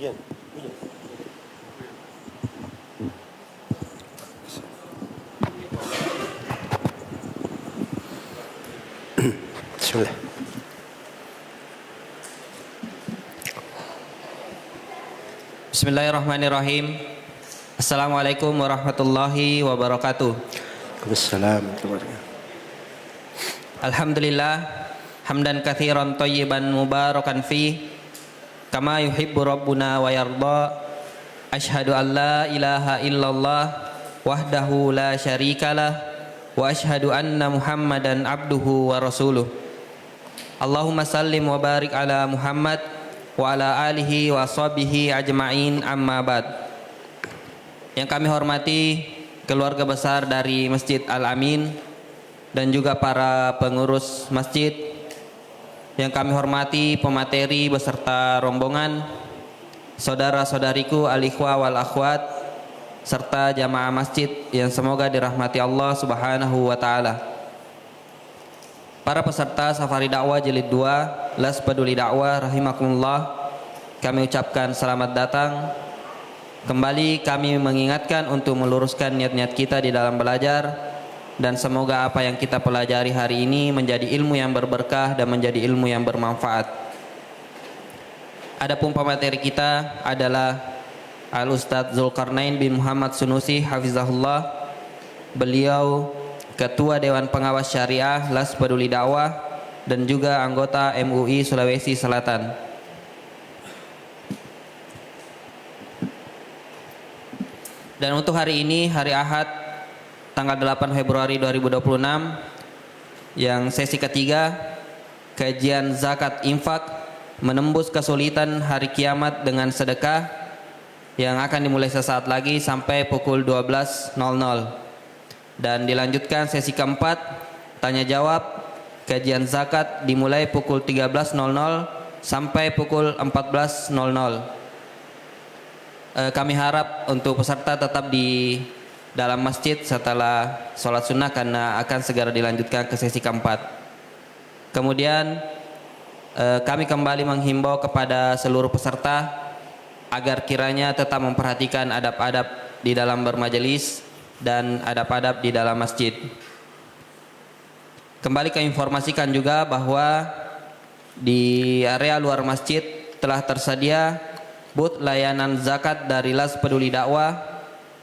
Hujan. Bismillah. Bismillahirrahmanirrahim. Assalamualaikum warahmatullahi wabarakatuh. Waalaikumsalam. Alhamdulillah hamdan katsiran thayyiban mubarakan fi kama yuhibbu rabbuna wa yarda. Asyhadu an la ilaha illallah wahdahu la syarikalah wa asyhadu anna Muhammadan abduhu wa rasuluh. Allahumma sallim wa barik ala Muhammad wa ala alihi wa sahbihi ajma'in, amma ba'd. Yang kami hormati keluarga besar dari Masjid Al-Amin dan juga para pengurus masjid, yang kami hormati pemateri beserta rombongan, saudara-saudariku al-ikhwa wal akhwat, serta jamaah masjid yang semoga dirahmati Allah Subhanahu wa taala. Para peserta Safari Dakwah Jilid 2 Las Peduli Dakwah rahimakumullah, kami ucapkan selamat datang. Kembali kami mengingatkan untuk meluruskan niat-niat kita di dalam belajar, dan semoga apa yang kita pelajari hari ini menjadi ilmu yang berberkah dan menjadi ilmu yang bermanfaat. Adapun pemateri kita adalah Al-Ustadz Zulkarnain bin Muhammad Sunusi hafizahullah. Beliau Ketua Dewan Pengawas Syariah Las Peduli Dakwah dan juga anggota MUI Sulawesi Selatan. Dan untuk hari ini, hari Ahad, tanggal 8 Februari 2026, yang sesi ketiga, kajian zakat infak, menembus kesulitan hari kiamat dengan sedekah, yang akan dimulai sesaat lagi sampai pukul 12.00. Dan dilanjutkan sesi keempat, tanya jawab, kajian zakat dimulai pukul 13.00 sampai pukul 14.00. Kami harap untuk peserta tetap di dalam masjid setelah sholat sunnah karena akan segera dilanjutkan ke sesi keempat. Kemudian kami kembali menghimbau kepada seluruh peserta agar kiranya tetap memperhatikan adab-adab di dalam bermajelis dan adab-adab di dalam masjid. Kembali kami informasikan juga bahwa di area luar masjid telah tersedia booth layanan zakat dari Las Peduli Dakwah.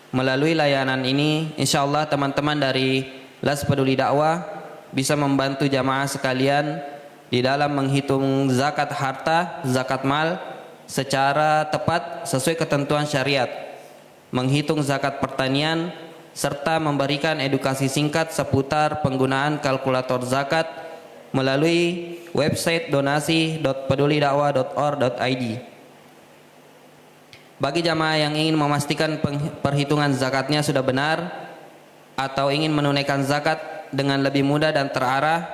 Melalui layanan ini, insya Allah teman-teman dari Las Peduli Dakwah bisa membantu jamaah sekalian di dalam menghitung zakat harta, zakat mal secara tepat sesuai ketentuan syariat, menghitung zakat pertanian, serta memberikan edukasi singkat seputar penggunaan kalkulator zakat melalui website donasi.pedulidakwah.or.id. Bagi jamaah yang ingin memastikan perhitungan zakatnya sudah benar atau ingin menunaikan zakat dengan lebih mudah dan terarah,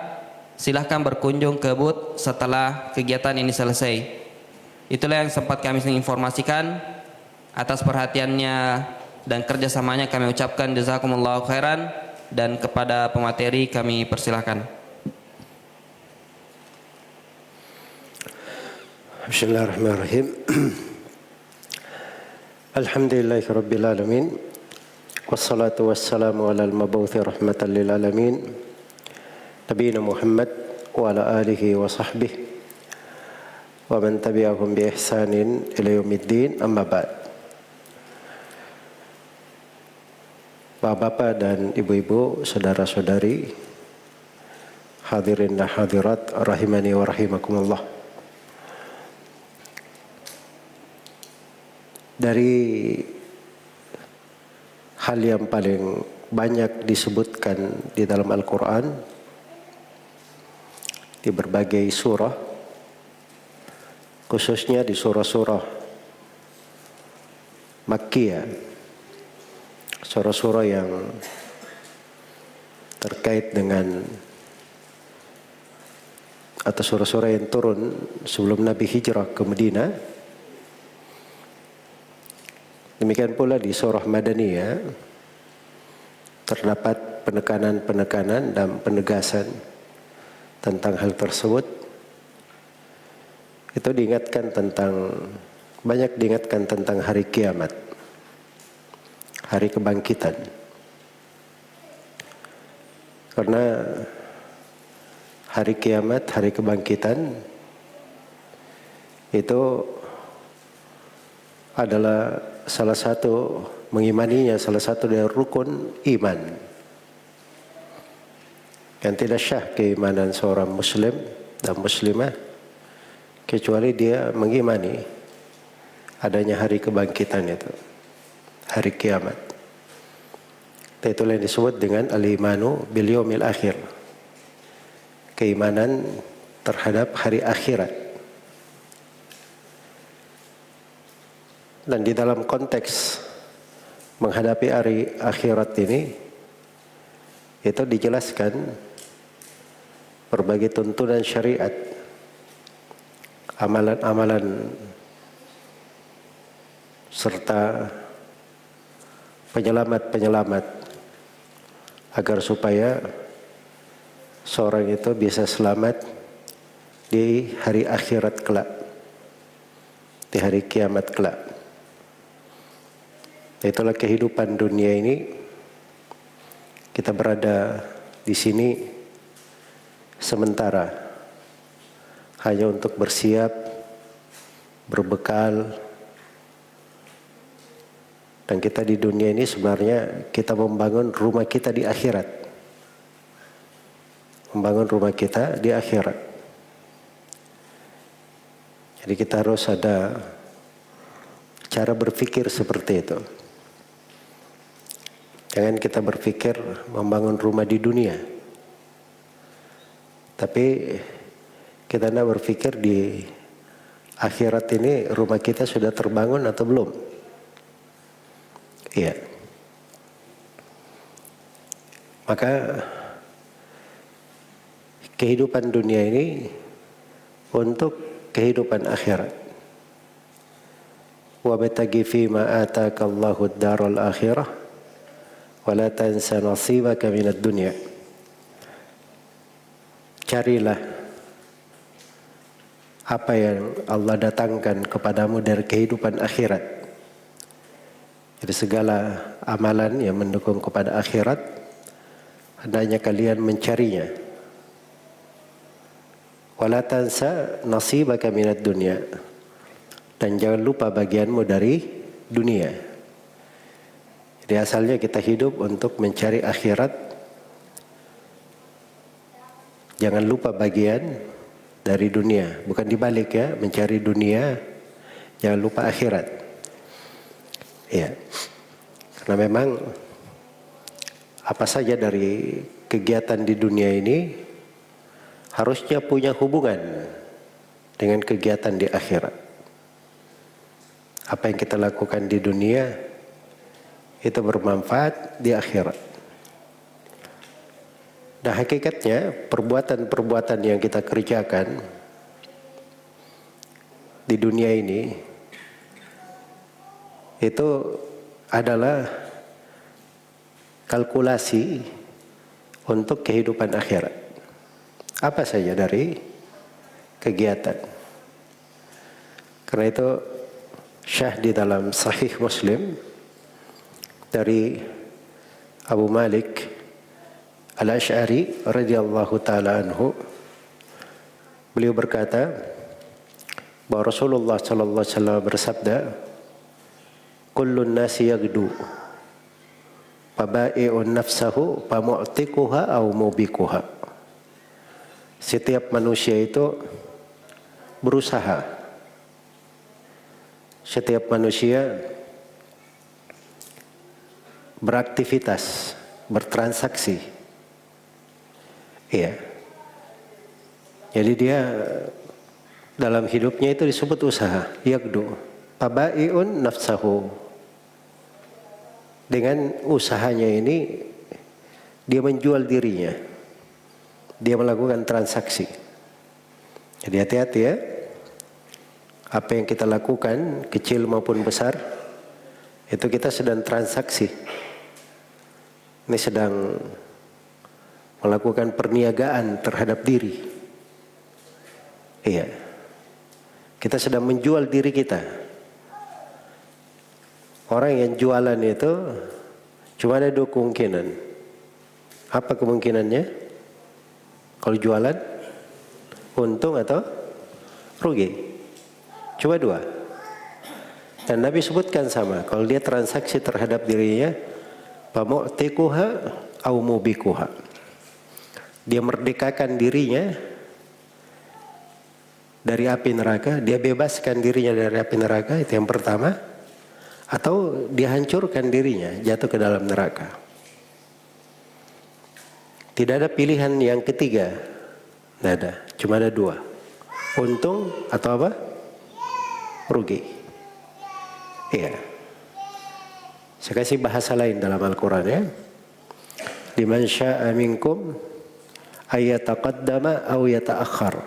silahkan berkunjung ke booth setelah kegiatan ini selesai. Itulah yang sempat kami informasikan. Atas perhatiannya dan kerjasamanya kami ucapkan jazakumullahu khairan, dan kepada pemateri kami persilahkan. Bismillahirrahmanirrahim. Alhamdulillahirabbil alamin. Wassalatu wassalamu ala al-mab'uthi rahmatan lil alamin. Nabiyina Muhammad wa ala alihi wa sahbihi wa man tabi'ahum bi ihsanin ila yaumiddin, amma ba'd. Bapak-bapak dan ibu-ibu, saudara-saudari, hadirin dan hadirat rahimani wa rahimakumullah. Dari hal yang paling banyak disebutkan di dalam Al-Quran, di berbagai surah, khususnya di surah-surah Makkiyah, surah-surah yang terkait dengan atau surah-surah yang turun sebelum Nabi hijrah ke Madinah. Demikian pula di surah Madaniyah terdapat penekanan-penekanan dan penegasan tentang hal tersebut. Itu diingatkan tentang banyak diingatkan tentang hari kiamat, hari kebangkitan. Karena hari kiamat, hari kebangkitan itu adalah salah satu, mengimaninya salah satu dari rukun iman yang tidak syah keimanan seorang muslim dan muslimah kecuali dia mengimani adanya hari kebangkitan itu, hari kiamat. Itulah yang disebut dengan al-imanu bil yaumil akhir, keimanan terhadap hari akhirat. Dan di dalam konteks menghadapi hari akhirat ini, itu dijelaskan berbagai tuntunan syariat, amalan-amalan serta penyelamat-penyelamat agar supaya seorang itu bisa selamat di hari akhirat kelak, di hari kiamat kelak. Itulah kehidupan dunia ini. Kita berada di sini sementara, hanya untuk bersiap, berbekal. Dan kita di dunia ini sebenarnya kita membangun rumah kita di akhirat. Membangun rumah kita di akhirat. Jadi kita harus ada cara berpikir seperti itu. Jangan kita berpikir membangun rumah di dunia, tapi kita tidak berpikir di akhirat ini rumah kita sudah terbangun atau belum. Iya. Maka kehidupan dunia ini untuk kehidupan akhirat. Wa bataghi fi ma ataka Allahu ad-daral akhirah wa la tansa nasibaka minad dunya. Carilah apa yang Allah datangkan kepadamu dari kehidupan akhirat. Jadi segala amalan yang mendukung kepada akhirat, hendaknya kalian mencarinya. Wala tansa nasibaka minad dunya. Dan jangan lupa bagianmu dari dunia. Jadi asalnya kita hidup untuk mencari akhirat. Jangan lupa bagian dari dunia. Bukan dibalik ya, mencari dunia, jangan lupa akhirat. Ya. Karena memang apa saja dari kegiatan di dunia ini harusnya punya hubungan dengan kegiatan di akhirat. Apa yang kita lakukan di dunia itu bermanfaat di akhirat. Dan hakikatnya perbuatan-perbuatan yang kita kerjakan di dunia ini itu adalah kalkulasi untuk kehidupan akhirat. Apa saja dari kegiatan. Karena itu syah di dalam Sahih Muslim dari Abu Malik Al-Asy'ari radhiyallahu taala anhu, beliau berkata bahwa Rasulullah sallallahu alaihi wasallam bersabda, kullun nasi yagdu fabai'un nafsahu famu'tiquha aw mubiquha. Setiap manusia itu berusaha. Setiap manusia beraktivitas, bertransaksi. Iya. Jadi dia dalam hidupnya itu disebut usaha, yagdu. Fabai'un nafsahu. Dengan usahanya ini dia menjual dirinya. Dia melakukan transaksi. Jadi hati-hati ya. Apa yang kita lakukan, kecil maupun besar, itu kita sedang transaksi. Ini sedang melakukan perniagaan terhadap diri. Iya. Kita sedang menjual diri kita. Orang yang jualan itu cuma ada dua kemungkinan. Apa kemungkinannya? Kalau jualan, untung atau rugi. Cuma dua. Dan Nabi sebutkan sama, kalau dia transaksi terhadap dirinya, famu'tiquha au mubikuha. Dia merdekakan dirinya dari api neraka, dia bebaskan dirinya dari api neraka, itu yang pertama. Atau dia hancurkan dirinya, jatuh ke dalam neraka. Tidak ada pilihan yang ketiga. Tidak ada, cuma ada dua. Untung atau apa? Rugi. Iya. Saya kasih bahasa lain dalam Al-Quran ya. Liman sya'a minkum ayyataqaddama aw yata'akhkhar.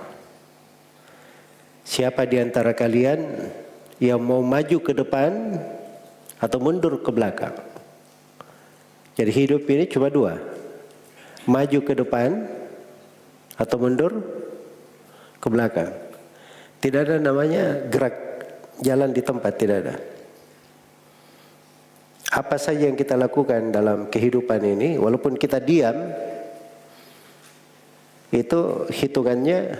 Siapa di antara kalian yang mau maju ke depan atau mundur ke belakang. Jadi hidup ini cuma dua. Maju ke depan atau mundur ke belakang. Tidak ada namanya gerak jalan di tempat, tidak ada. Apa saja yang kita lakukan dalam kehidupan ini, walaupun kita diam, itu hitungannya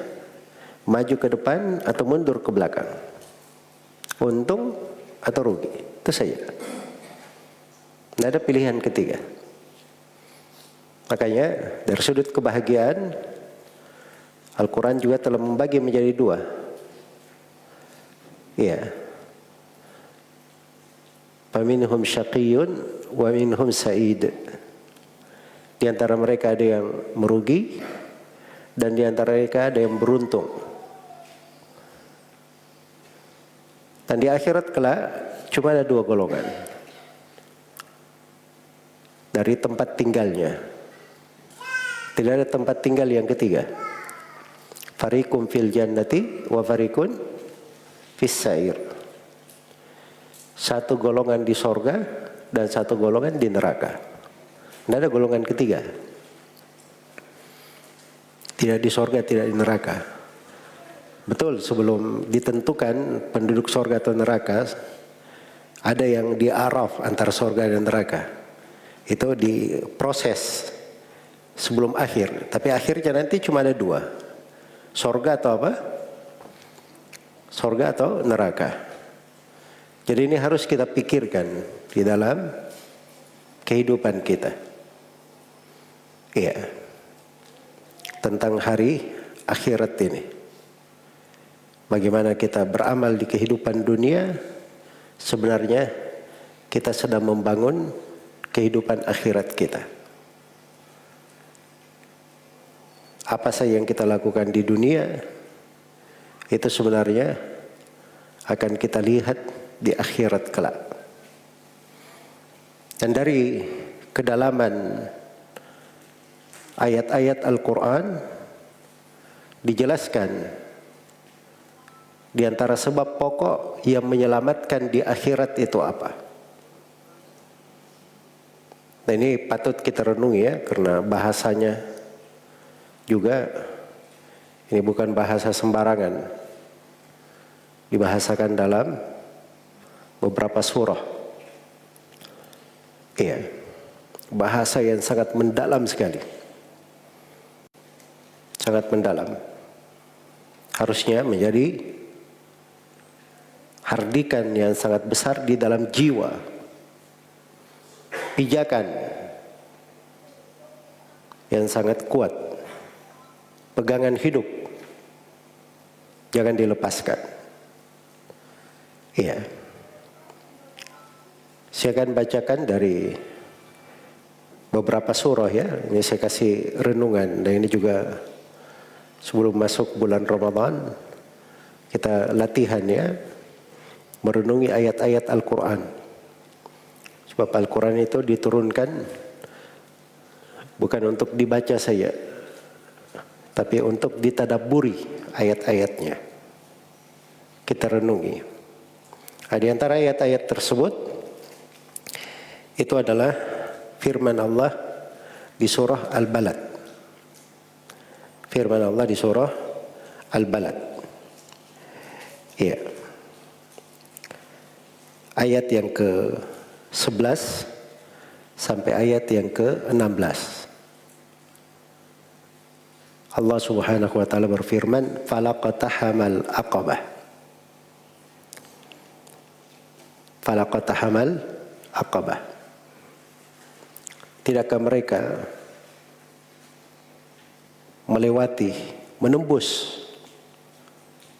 maju ke depan atau mundur ke belakang. Untung atau rugi, itu saja. Tidak ada pilihan ketiga. Makanya dari sudut kebahagiaan, Al-Quran juga telah membagi menjadi dua. Iya. Faminhum syaqiyyun wa minhum sa'id. Di antara mereka ada yang merugi dan di antara mereka ada yang beruntung. Dan di akhirat kelak cuma ada dua golongan. Dari tempat tinggalnya. Tidak ada tempat tinggal yang ketiga. Fariqum fil jannati wa fariqun fis sa'ir. Satu golongan di sorga dan satu golongan di neraka. Tidak ada golongan ketiga. Tidak di sorga, tidak di neraka. Betul, sebelum ditentukan penduduk sorga atau neraka, ada yang di araf antara sorga dan neraka. Itu diproses sebelum akhir. Tapi akhirnya nanti cuma ada dua. Sorga atau apa? Sorga atau neraka. Jadi ini harus kita pikirkan di dalam kehidupan kita. Iya. Tentang hari akhirat ini. Bagaimana kita beramal di kehidupan dunia, sebenarnya kita sedang membangun kehidupan akhirat kita. Apa saja yang kita lakukan di dunia, itu sebenarnya akan kita lihat di akhirat kelak. Dan dari kedalaman ayat-ayat Al-Quran dijelaskan di antara sebab pokok yang menyelamatkan di akhirat itu apa. Nah ini patut kita renungi ya, karena bahasanya juga ini bukan bahasa sembarangan. Dibahasakan dalam beberapa surah. Iya. Bahasa yang sangat mendalam sekali. Sangat mendalam. Harusnya menjadi hardikan yang sangat besar di dalam jiwa. Pijakan yang sangat kuat. Pegangan hidup. Jangan dilepaskan. Iya. Saya akan bacakan dari beberapa surah ya. Ini saya kasih renungan. Dan ini juga sebelum masuk bulan Ramadan, kita latihan ya, merenungi ayat-ayat Al-Quran. Sebab Al-Quran itu diturunkan bukan untuk dibaca saja, tapi untuk ditadabburi ayat-ayatnya. Kita renungi. Nah, di antara ayat-ayat tersebut, itu adalah firman Allah di surah Al-Balad. Firman Allah di surah Al-Balad. Iya. Ayat yang ke 11 sampai ayat yang ke-16. Allah Subhanahu wa taala berfirman, "Falaqatahamal aqabah." Falaqatahamal aqabah. Tidakkah mereka melewati, menembus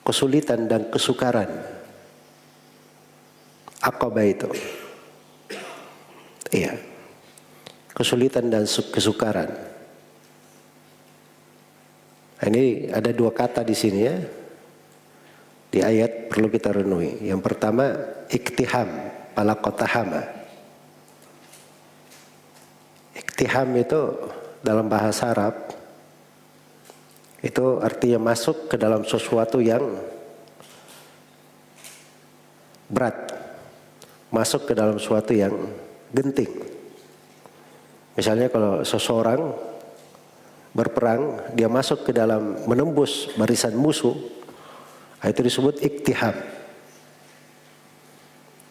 kesulitan dan kesukaran Aqabah itu? Iya. Kesulitan dan kesukaran. Ini ada dua kata di sini ya. Di ayat perlu kita renungi. Yang pertama, iktiham, falaqatahama. Iktiham itu dalam bahasa Arab itu artinya masuk ke dalam sesuatu yang berat, masuk ke dalam sesuatu yang genting. Misalnya kalau seseorang berperang, dia masuk ke dalam, menembus barisan musuh, itu disebut iktiham.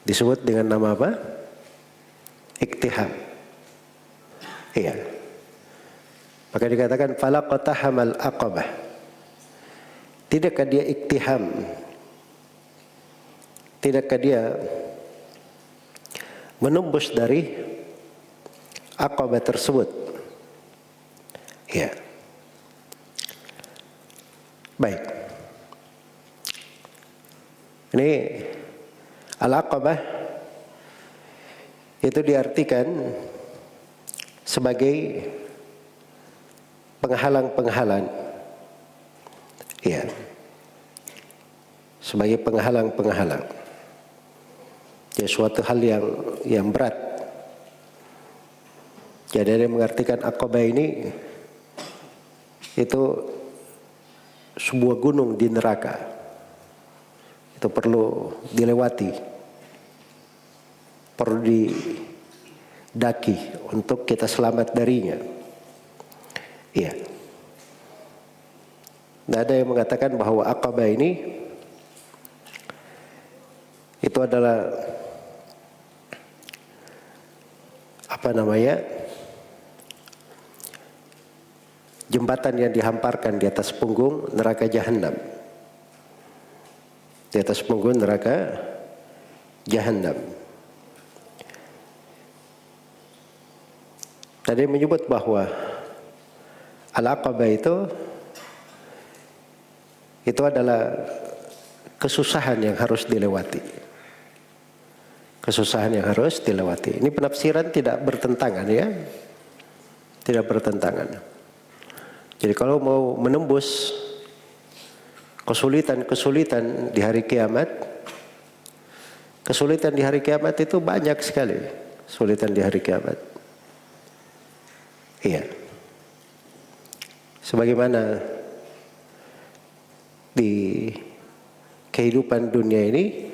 Disebut dengan nama apa? Iktiham. Iya. Maka dikatakan falaqatahamal aqabah. Tidakkah dia iktiham? Tidakkah dia menembus dari aqabah tersebut? Ya. Baik. Ini al-aqabah itu diartikan sebagai penghalang-penghalang. Ya. Sebagai penghalang-penghalang. Ya, suatu hal yang berat. Jadi ada yang mengartikan aqabah ini itu sebuah gunung di neraka. Itu perlu dilewati. Perlu didaki untuk kita selamat darinya. Iya. Nah, ada yang mengatakan bahwa aqabah ini itu adalah jembatan yang dihamparkan di atas punggung neraka jahanam. Di atas punggung neraka jahanam. Tadi menyebut bahwa al-aqabah itu adalah kesusahan yang harus dilewati. Kesusahan yang harus dilewati. Ini penafsiran tidak bertentangan ya. Tidak bertentangan. Jadi kalau mau menembus kesulitan-kesulitan di hari kiamat, kesulitan di hari kiamat itu banyak sekali. Kesulitan di hari kiamat. Iya. Sebagaimana di kehidupan dunia ini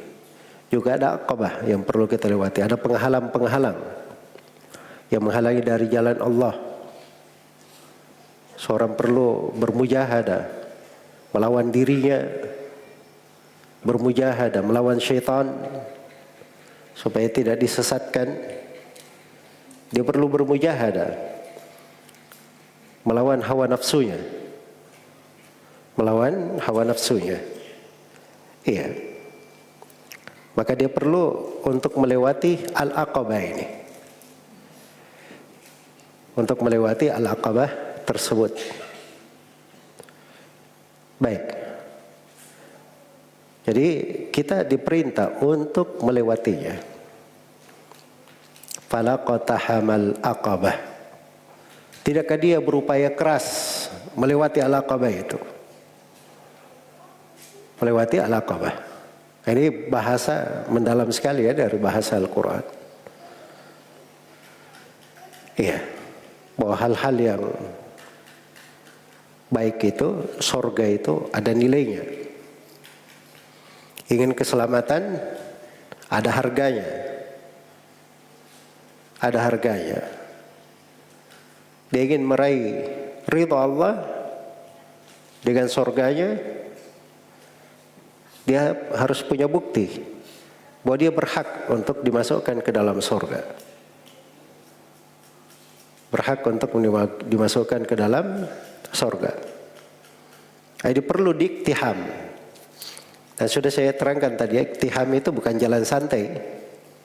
juga ada aqabah yang perlu kita lewati. Ada penghalang-penghalang yang menghalangi dari jalan Allah. Seorang perlu bermujahadah melawan dirinya, bermujahadah melawan syaitan supaya tidak disesatkan. Dia perlu bermujahadah melawan hawa nafsunya. Melawan hawa nafsunya. Iya. Maka dia perlu untuk melewati al-aqabah ini. Untuk melewati al-aqabah tersebut. Baik. Jadi kita diperintah untuk melewatinya. Falaqatahamal aqabah. Tidakkah dia berupaya keras melewati al-aqabah itu? Melewati al-aqabah. Ini bahasa mendalam sekali ya dari bahasa Al-Quran. Iya. Bahwa hal-hal yang baik itu, surga itu ada nilainya. Ingin keselamatan, ada harganya. Ada harganya. Dia ingin meraih ridha Allah dengan surganya, dia harus punya bukti bahwa dia berhak untuk dimasukkan ke dalam surga. Berhak untuk dimasukkan ke dalam surga. Jadi perlu diiktiham. Dan sudah saya terangkan tadi, iktiham itu bukan jalan santai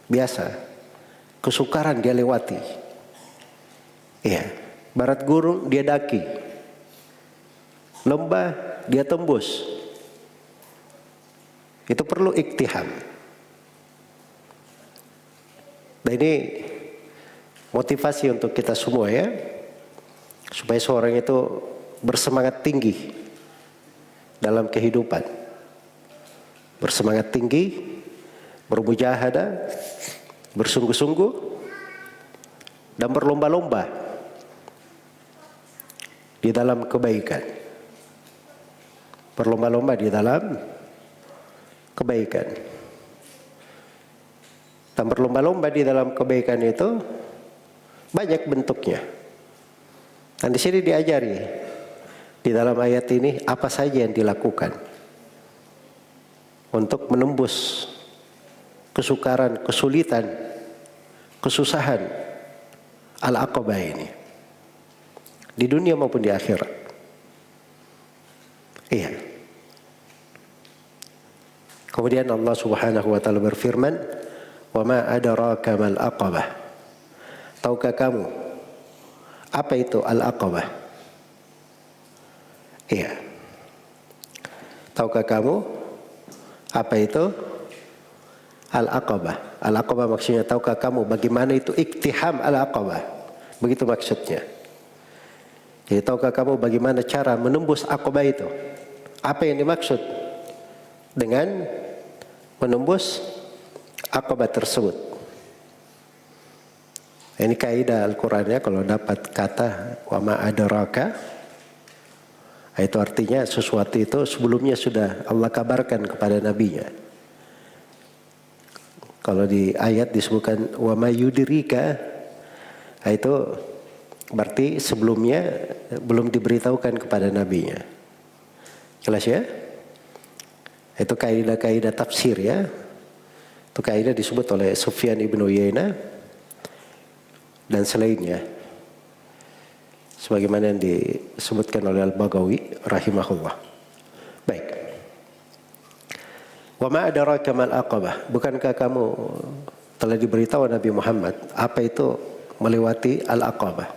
biasa. Kesukaran dia lewati. Iya, barat gurun dia daki. Lembah dia tembus. Itu perlu iktiham. Dan ini motivasi untuk kita semua ya, supaya seorang itu bersemangat tinggi dalam kehidupan, bersemangat tinggi, bermujahadah, bersungguh-sungguh, dan berlomba-lomba di dalam kebaikan. Berlomba-lomba di dalam kebaikan. Dan berlomba-lomba di dalam kebaikan itu banyak bentuknya. Dan di sini diajari di dalam ayat ini apa saja yang dilakukan untuk menembus kesukaran, kesulitan, kesusahan al-aqabah ini di dunia maupun di akhirat. Iya. Kemudian Allah Subhanahu wa taala berfirman, "Wa ma adraka mal aqabah?" Tahukah kamu apa itu al-aqabah? Iya. Tahukah kamu apa itu al-aqabah? Al-aqabah maksudnya tahukah kamu bagaimana itu iktiham al-aqabah? Begitu maksudnya. Jadi tahukah kamu bagaimana cara menembus aqabah itu? Apa yang dimaksud dengan menembus aqabah tersebut? Ini kaidah Al-Qur'annya, kalau dapat kata wa ma adraka, itu artinya sesuatu itu sebelumnya sudah Allah kabarkan kepada nabinya. Kalau di ayat disebutkan wa ma yudrika, itu berarti sebelumnya belum diberitahukan kepada nabinya. Jelas ya? Itu kaidah-kaidah tafsir ya. Itu kaidah disebut oleh Sufyan ibn Uyainah dan selainnya. Sebagaimana yang disebutkan oleh Al-Baghawi rahimahullah. Baik. Wa ma adraka mal aqabah? Bukankah kamu telah diberitahu Nabi Muhammad apa itu melewati al-aqabah?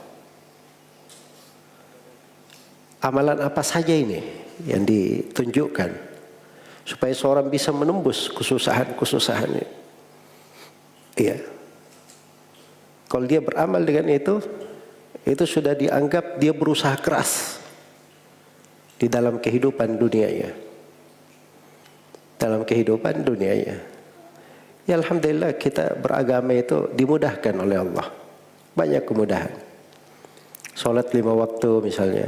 Amalan apa saja ini yang ditunjukkan supaya seorang bisa menembus kesusahan-kesusahan ini? Iya. Kalau dia beramal dengan itu sudah dianggap dia berusaha keras di dalam kehidupan dunianya. Dalam kehidupan dunianya. Ya alhamdulillah kita beragama itu dimudahkan oleh Allah. Banyak kemudahan. Salat 5 waktu misalnya.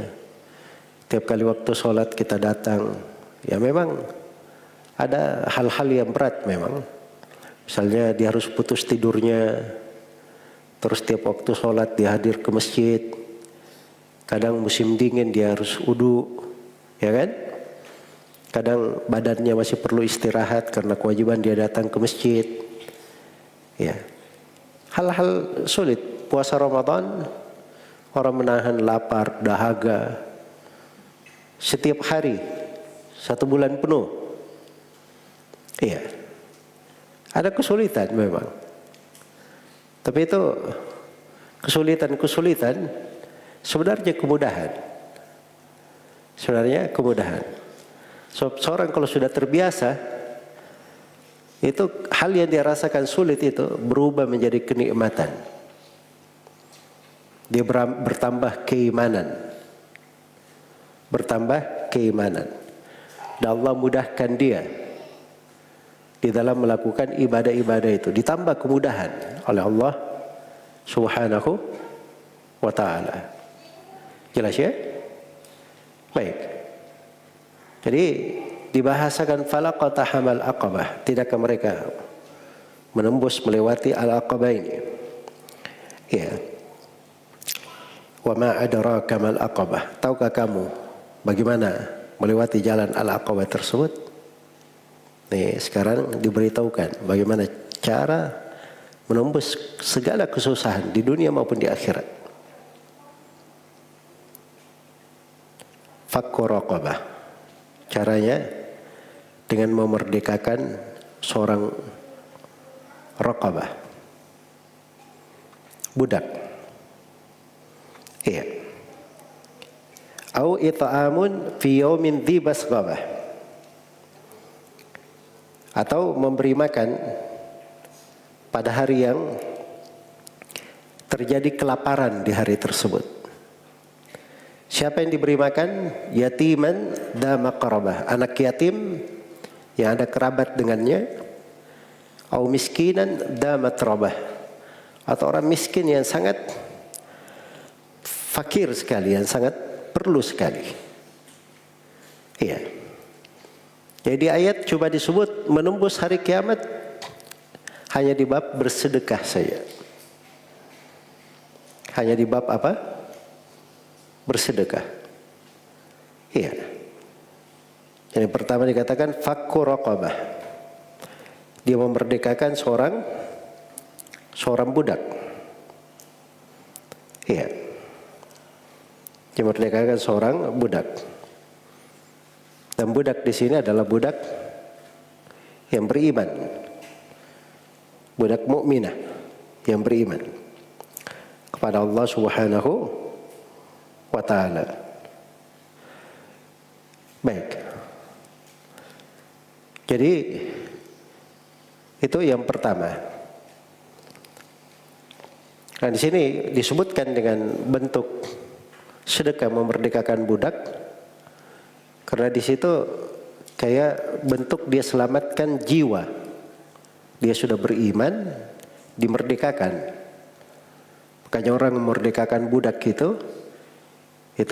Tiap kali waktu salat kita datang. Ya memang ada hal-hal yang berat memang. Misalnya dia harus putus tidurnya. Terus tiap waktu sholat dia hadir ke masjid. Kadang musim dingin dia harus wudu, ya kan? Kadang badannya masih perlu istirahat karena kewajiban dia datang ke masjid. Ya, hal-hal sulit. Puasa Ramadan, orang menahan lapar, dahaga setiap hari, 1 bulan penuh. Iya, ada kesulitan memang. Tapi itu kesulitan-kesulitan sebenarnya kemudahan. Sebenarnya kemudahan. Seorang kalau sudah terbiasa, itu hal yang dia rasakan sulit itu berubah menjadi kenikmatan. Dia bertambah keimanan. Bertambah keimanan. Dan Allah mudahkan dia di dalam melakukan ibadah-ibadah itu, ditambah kemudahan oleh Allah Subhanahu wa ta'ala. Jelas ya? Baik. Jadi dibahasakan falaqatahamal aqabah. Tidakkah mereka menembus melewati al-aqabah ini? Ya. Wa ma adraka mal aqabah? Tahukah kamu bagaimana melewati jalan al-aqabah tersebut? Nih, sekarang diberitahukan bagaimana cara menembus segala kesusahan di dunia maupun di akhirat. Fakku raqabah. Caranya dengan memerdekakan seorang raqabah, budak. Iya. Au it'amun fi yaumin dhi basghabah. Atau memberi makan pada hari yang terjadi kelaparan di hari tersebut. Siapa yang diberi makan? Yatiman dha maqrabah, anak yatim yang ada kerabat dengannya. Au miskinan dha matrabah, atau orang miskin yang sangat fakir sekali, yang sangat perlu sekali. Iya. Jadi ayat coba disebut menembus hari kiamat hanya di bab bersedekah saja. Hanya di bab apa? Bersedekah. Iya. Jadi pertama dikatakan fakku raqabah. Dia memerdekakan seorang budak. Iya. Dia memerdekakan seorang budak. Dan budak di sini adalah budak yang beriman, budak mukminah yang beriman kepada Allah Subhanahu wa Ta'ala. Baik. Jadi itu yang pertama. Nah, di sini disebutkan dengan bentuk sedekah memerdekakan budak. Karena di situ kayak bentuk dia selamatkan jiwa. Dia sudah beriman, dimerdekakan. Makanya orang memerdekakan budak itu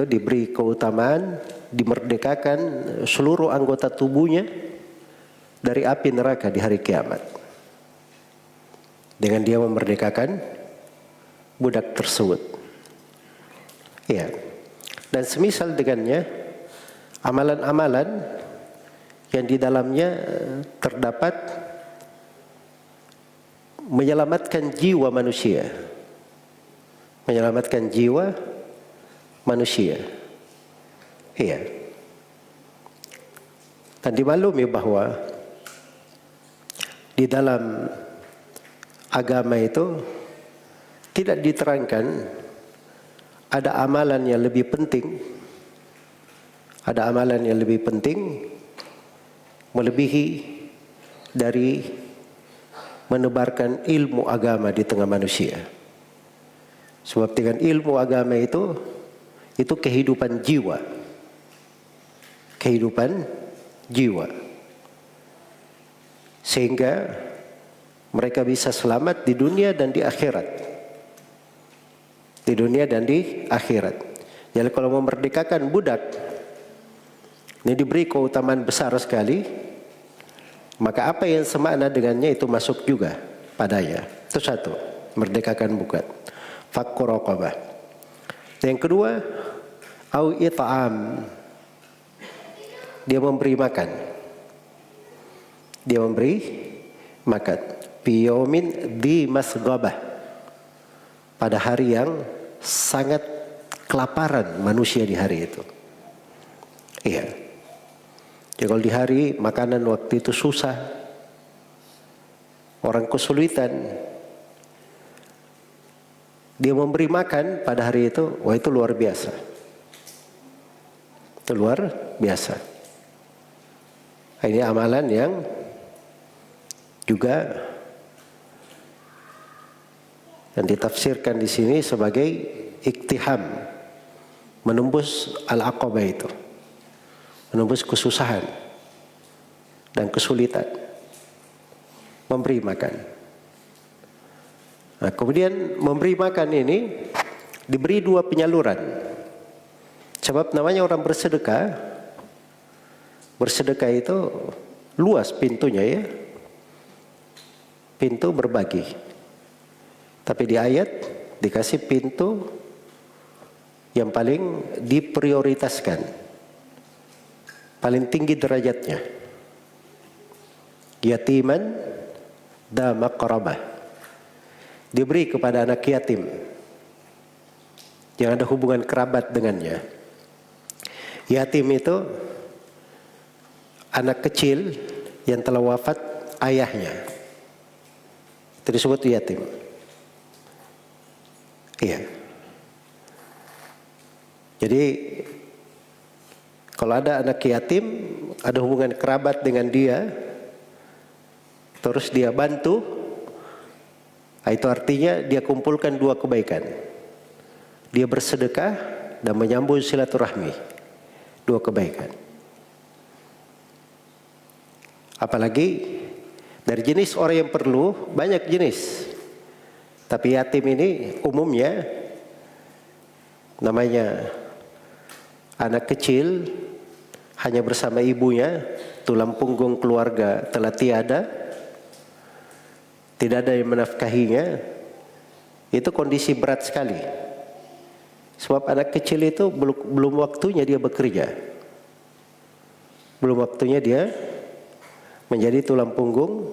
diberi keutamaan, dimerdekakan seluruh anggota tubuhnya dari api neraka di hari kiamat. Dengan dia memerdekakan budak tersebut. Ya. Dan semisal dengannya amalan-amalan yang di dalamnya terdapat menyelamatkan jiwa manusia. Menyelamatkan jiwa manusia. Iya. Dan dimaklumi bahwa di dalam agama itu tidak diterangkan ada amalan yang lebih penting. Ada amalan yang lebih penting melebihi dari menebarkan ilmu agama di tengah manusia. Sebab dengan ilmu agama itu kehidupan jiwa. Kehidupan jiwa. Sehingga mereka bisa selamat di dunia dan di akhirat. Di dunia dan di akhirat. Jadi kalau memerdekakan budak, ini diberi keutamaan besar sekali, maka apa yang semakna dengannya itu masuk juga padanya. Itu satu, merdekakan budak. Fakku raqabah. Yang kedua, au it'am. Dia memberi makan. Dia memberi makan. Fi yaumin dhi masghabah. Pada hari yang sangat kelaparan manusia di hari itu. Iya. Jadi kalau di hari makanan waktu itu susah, orang kesulitan, dia memberi makan pada hari itu, wah itu luar biasa. Itu luar biasa. Ini amalan yang juga yang ditafsirkan di sini sebagai iktiham, menembus al-aqabah itu. Menembus kesusahan dan kesulitan, memberi makan. Nah, kemudian memberi makan ini diberi dua penyaluran. Sebab namanya orang bersedekah. Bersedekah itu luas pintunya ya. Pintu berbagi. Tapi di ayat dikasih pintu yang paling diprioritaskan. Paling tinggi derajatnya. yatiman dha maqrabah. Diberi kepada anak yatim yang ada hubungan kerabat dengannya. Yatim itu anak kecil yang telah wafat ayahnya. Itu disebut yatim. Iya. Jadi kalau ada anak yatim, ada hubungan kerabat dengan dia, terus dia bantu, itu artinya dia kumpulkan dua kebaikan. Dia bersedekah dan menyambung silaturahmi. Dua kebaikan. Apalagi dari jenis orang yang perlu, banyak jenis. Tapi yatim ini umumnya namanya anak kecil hanya bersama ibunya, tulang punggung keluarga telah tiada, tidak ada yang menafkahinya. Itu kondisi berat sekali. Sebab anak kecil itu belum waktunya dia bekerja. Belum waktunya dia menjadi tulang punggung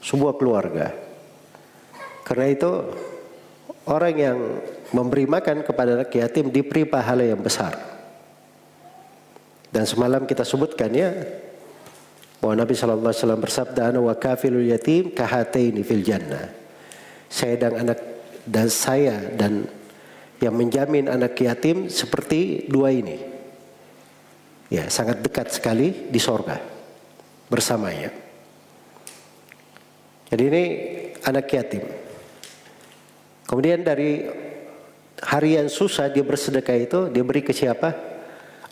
sebuah keluarga. Karena itu orang yang memberi makan kepada anak yatim diberi pahala yang besar. Dan semalam kita sebutkan ya, bahwa Nabi SAW bersabda, ana wa kafilul yatim kahataini fil jannah. Saya dan yang menjamin anak yatim seperti dua ini. Ya, sangat dekat sekali di sorga bersamanya. Jadi ini anak yatim. Kemudian dari hari yang susah dia bersedekah itu dia beri ke siapa?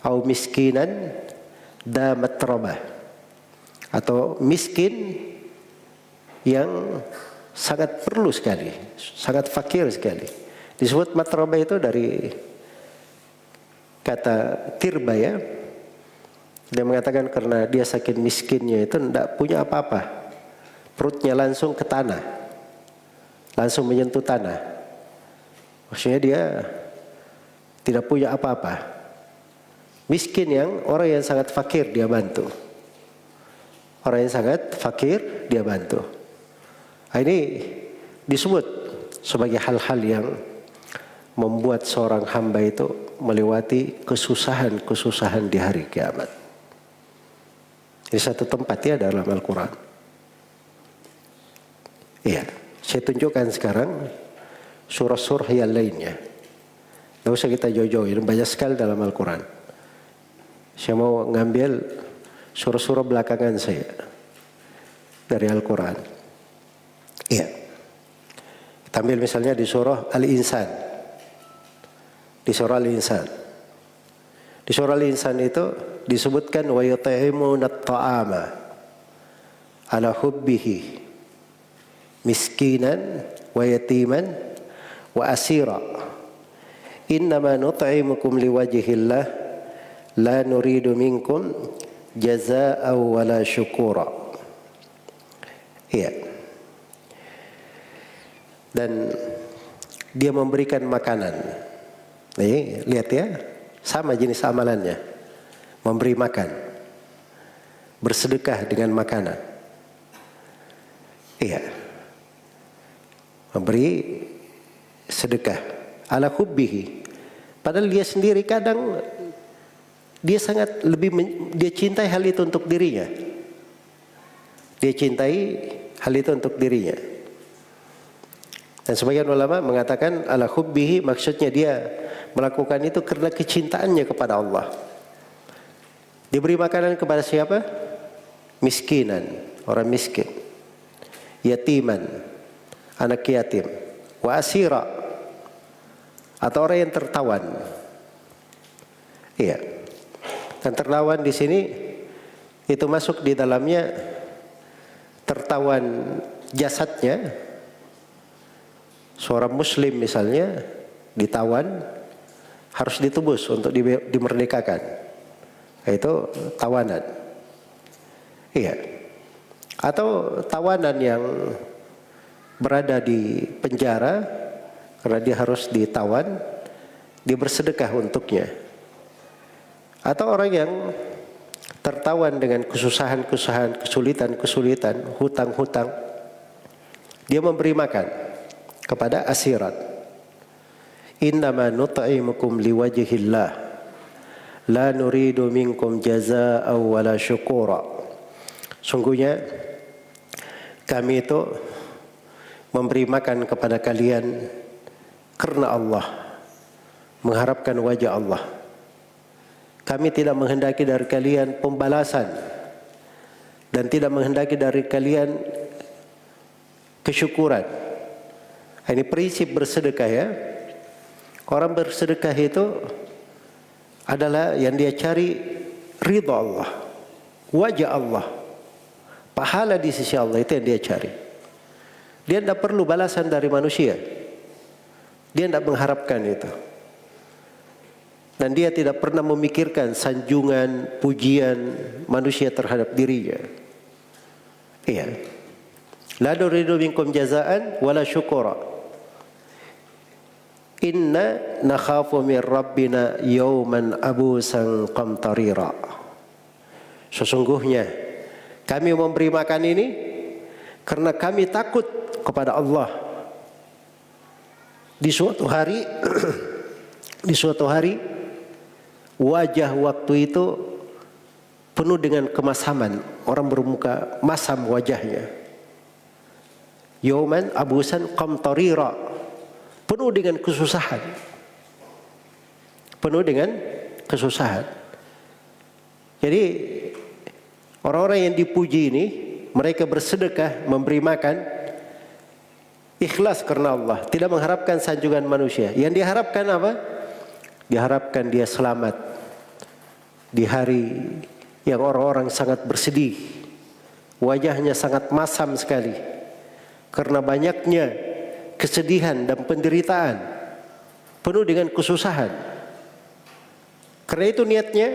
Au miskinan da matrabah, atau miskin yang sangat perlu sekali, sangat fakir sekali. Disebut matrabah itu dari kata tirba ya. Dia mengatakan karena dia saking miskinnya itu tidak punya apa-apa, perutnya langsung ke tanah, langsung menyentuh tanah. Maksudnya dia tidak punya apa-apa. Miskin yang orang yang sangat fakir dia bantu. Orang yang sangat fakir dia bantu. Nah, ini disebut sebagai hal-hal yang membuat seorang hamba itu melewati kesusahan-kesusahan di hari kiamat. Di satu tempat ya dalam Al-Quran. Iya, saya tunjukkan sekarang surah-surah yang lainnya. Tidak usah kita jauh-jauhin, banyak sekali dalam Al-Quran. Saya mau ngambil surah-surah belakangan saya dari Al-Quran. Iya. Kita ambil misalnya di surah Al-Insan. Di surah Al-Insan. Di surah Al-Insan itu disebutkan wa yut'imuna at-ta'ama ala hubbihi miskinan wa yatiman wa asira. Innama nut'imukum liwajhillah la nuridu minkum jazaa'an wala syukura. Iya. Dan dia memberikan makanan. Nih, lihat ya, sama jenis amalannya. Memberi makan. Bersedekah dengan makanan. Iya. Memberi sedekah ala hubbihi. Padahal dia sendiri kadang dia sangat dia cintai hal itu untuk dirinya. Dia cintai hal itu untuk dirinya. Dan sebagian ulama mengatakan ala hubbihi, maksudnya dia melakukan itu karena kecintaannya kepada Allah. Diberi makanan kepada siapa? Miskinan, orang miskin. Yatiman, anak yatim. Wa asira, atau orang yang tertawan. Iya. Dan tertawan di sini itu masuk di dalamnya tertawan jasadnya. Seorang muslim misalnya ditawan, harus ditebus untuk dimerdekakan. Itu tawanan. Iya. Atau tawanan yang berada di penjara karena dia harus ditawan, dia bersedekah untuknya. Atau orang yang tertawan dengan kesusahan-kesusahan, kesulitan-kesulitan, hutang-hutang, dia memberi makan kepada asirat. Innama nut'imukum liwajhillah la nuridu minkum jazaa'an wala syukura. Sungguhnya kami itu memberi makan kepada kalian karena Allah, mengharapkan wajah Allah. Kami tidak menghendaki dari kalian pembalasan dan tidak menghendaki dari kalian kesyukuran. Ini prinsip bersedekah ya. Orang bersedekah itu adalah yang dia cari ridha Allah, wajah Allah, pahala di sisi Allah, itu yang dia cari. Dia tidak perlu balasan dari manusia. Dia tidak mengharapkan itu. Dan dia tidak pernah memikirkan sanjungan, pujian manusia terhadap dirinya. Iya. La nuridu minkum jazaan wala syukura. Inna nakhafu min rabbina yawman abusan qamtarira. Sesungguhnya kami memberi makan ini karena kami takut kepada Allah. Di suatu hari wajah waktu itu penuh dengan kemasaman. Orang bermuka masam wajahnya. Yawman abusan qamtarira. Penuh dengan kesusahan. Penuh dengan kesusahan. Jadi orang-orang yang dipuji ini, mereka bersedekah, memberi makan, ikhlas karena Allah, tidak mengharapkan sanjungan manusia. Yang diharapkan apa? Diharapkan dia selamat di hari yang orang-orang sangat bersedih. Wajahnya sangat masam sekali karena banyaknya kesedihan dan penderitaan, penuh dengan kesusahan. Karena itu niatnya,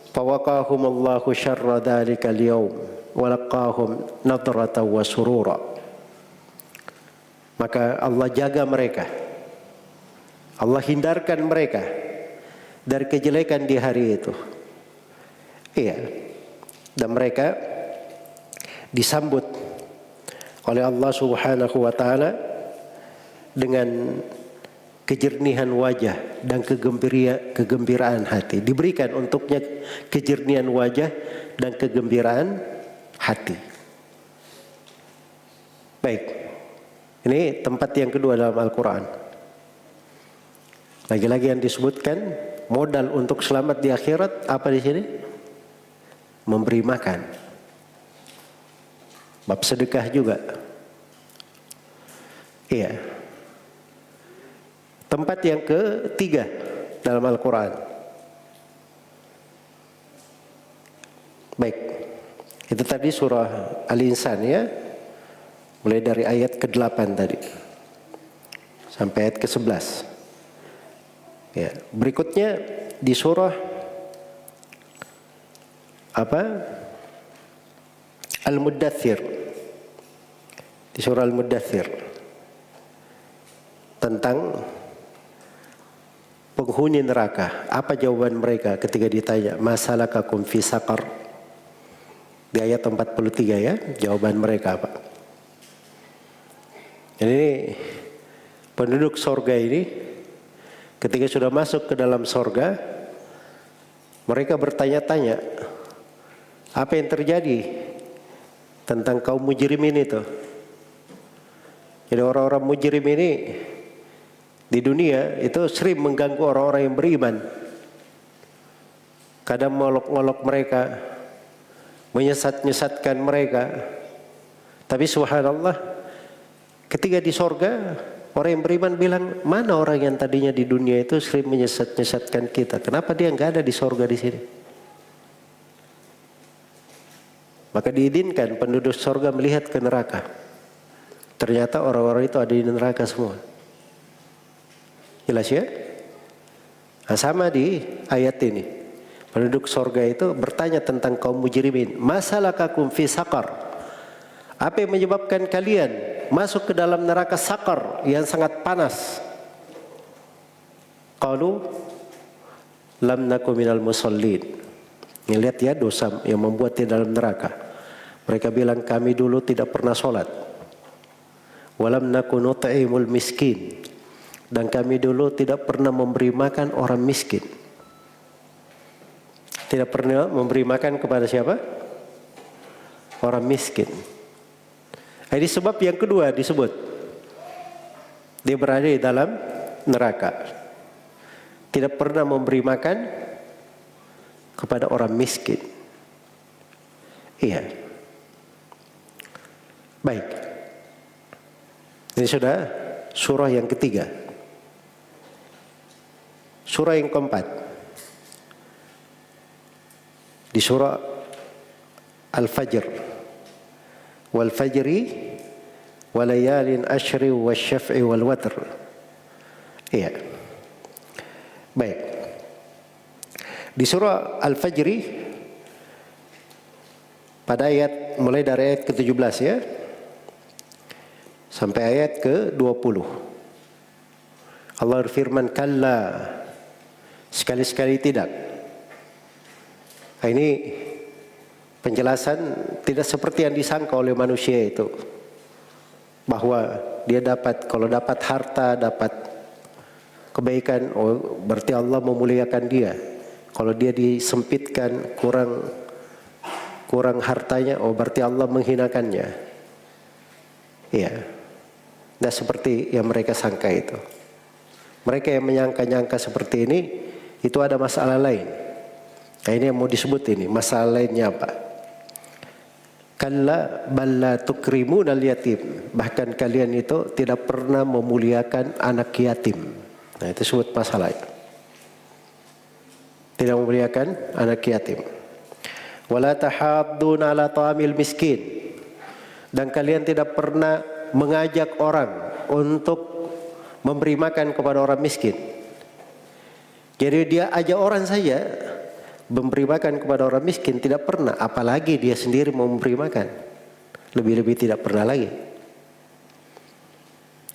fawaqahumullahu syarra dzalikal yaum wa laqahum nadratan wa surura. Maka Allah jaga mereka, Allah hindarkan mereka dari kejelekan di hari itu. Iya. Dan mereka disambut oleh Allah Subhanahu wa taala dengan kejernihan wajah dan kegembiraan hati. Diberikan untuknya kejernihan wajah dan kegembiraan hati. Baik. Ini tempat yang kedua dalam Al-Quran. Lagi-lagi yang disebutkan modal untuk selamat di akhirat apa di sini? Memberi makan. Bab sedekah juga. Iya. Tempat yang ketiga dalam Al-Quran. Baik. Itu tadi surah Al-Insan ya. Mulai dari ayat ke-8 tadi. Sampai ayat ke-11. Ya. Berikutnya di surah apa? Al-Muddathir. Di surah Al-Muddathir. Tentang penghuni neraka. Apa jawaban mereka ketika ditanya, masalakakum fi saqar? Di ayat 43 ya, jawaban mereka apa? Ini penduduk sorga ini ketika sudah masuk ke dalam sorga, mereka bertanya-tanya, apa yang terjadi tentang kaum mujrimin itu? Jadi orang-orang mujrim ini di dunia itu sering mengganggu orang-orang yang beriman. Kadang mengolok-olok mereka, menyesat-nyesatkan mereka. Tapi subhanallah, ketika di sorga, orang yang beriman bilang, mana orang yang tadinya di dunia itu sering menyesat-nyesatkan kita? Kenapa dia nggak ada di sorga di sini? Maka diizinkan penduduk sorga melihat ke neraka. Ternyata orang-orang itu ada di neraka semua. Jelas ya? Nah, sama di ayat ini. Penduduk sorga itu bertanya tentang kaum mujrimin. Masalakakum fi saqar? Apa yang menyebabkan kalian masuk ke dalam neraka saqar yang sangat panas? Qalu lam naku minal musallin. Lihat ya dosa yang membuat dia dalam neraka. Mereka bilang kami dulu tidak pernah sholat. Walam naku nut'imul miskin. Dan kami dulu tidak pernah memberi makan orang miskin. Tidak pernah memberi makan kepada siapa? Orang miskin. Ini sebab yang kedua disebut. Dia berada di dalam neraka. Tidak pernah memberi makan kepada orang miskin. Iya. Baik. Ini sudah surah yang ketiga. Surah yang keempat. Di surah Al-Fajr. Wal fajri walayalin ashri wasyaf'i wal watr. Iya. Baik. Di surah Al-Fajri pada ayat mulai dari ayat ke-17 ya sampai ayat ke-20. Allah berfirman kalla, sekali-sekali tidak. Nah, ini penjelasan tidak seperti yang disangka oleh manusia itu, bahwa dia dapat, kalau dapat harta, dapat kebaikan, oh berarti Allah memuliakan dia. Kalau dia disempitkan, kurang hartanya, oh berarti Allah menghinakannya. Iya, tidak seperti yang mereka sangka itu. Mereka yang menyangka-nyangka seperti ini, itu ada masalah lain. Nah ini yang mau disebut ini, masalah lainnya apa? Kalla balla tukrimunal yatim. Bahkan kalian itu tidak pernah memuliakan anak yatim. Nah itu disebut masalah itu. Tidak memuliakan anak yatim. Wala tahadduna ala ta'amil miskin. Dan kalian tidak pernah mengajak orang untuk memberi makan kepada orang miskin. Jadi dia ajak orang saja memberi makan kepada orang miskin tidak pernah, apalagi dia sendiri mau memberi makan. Lebih-lebih tidak pernah lagi.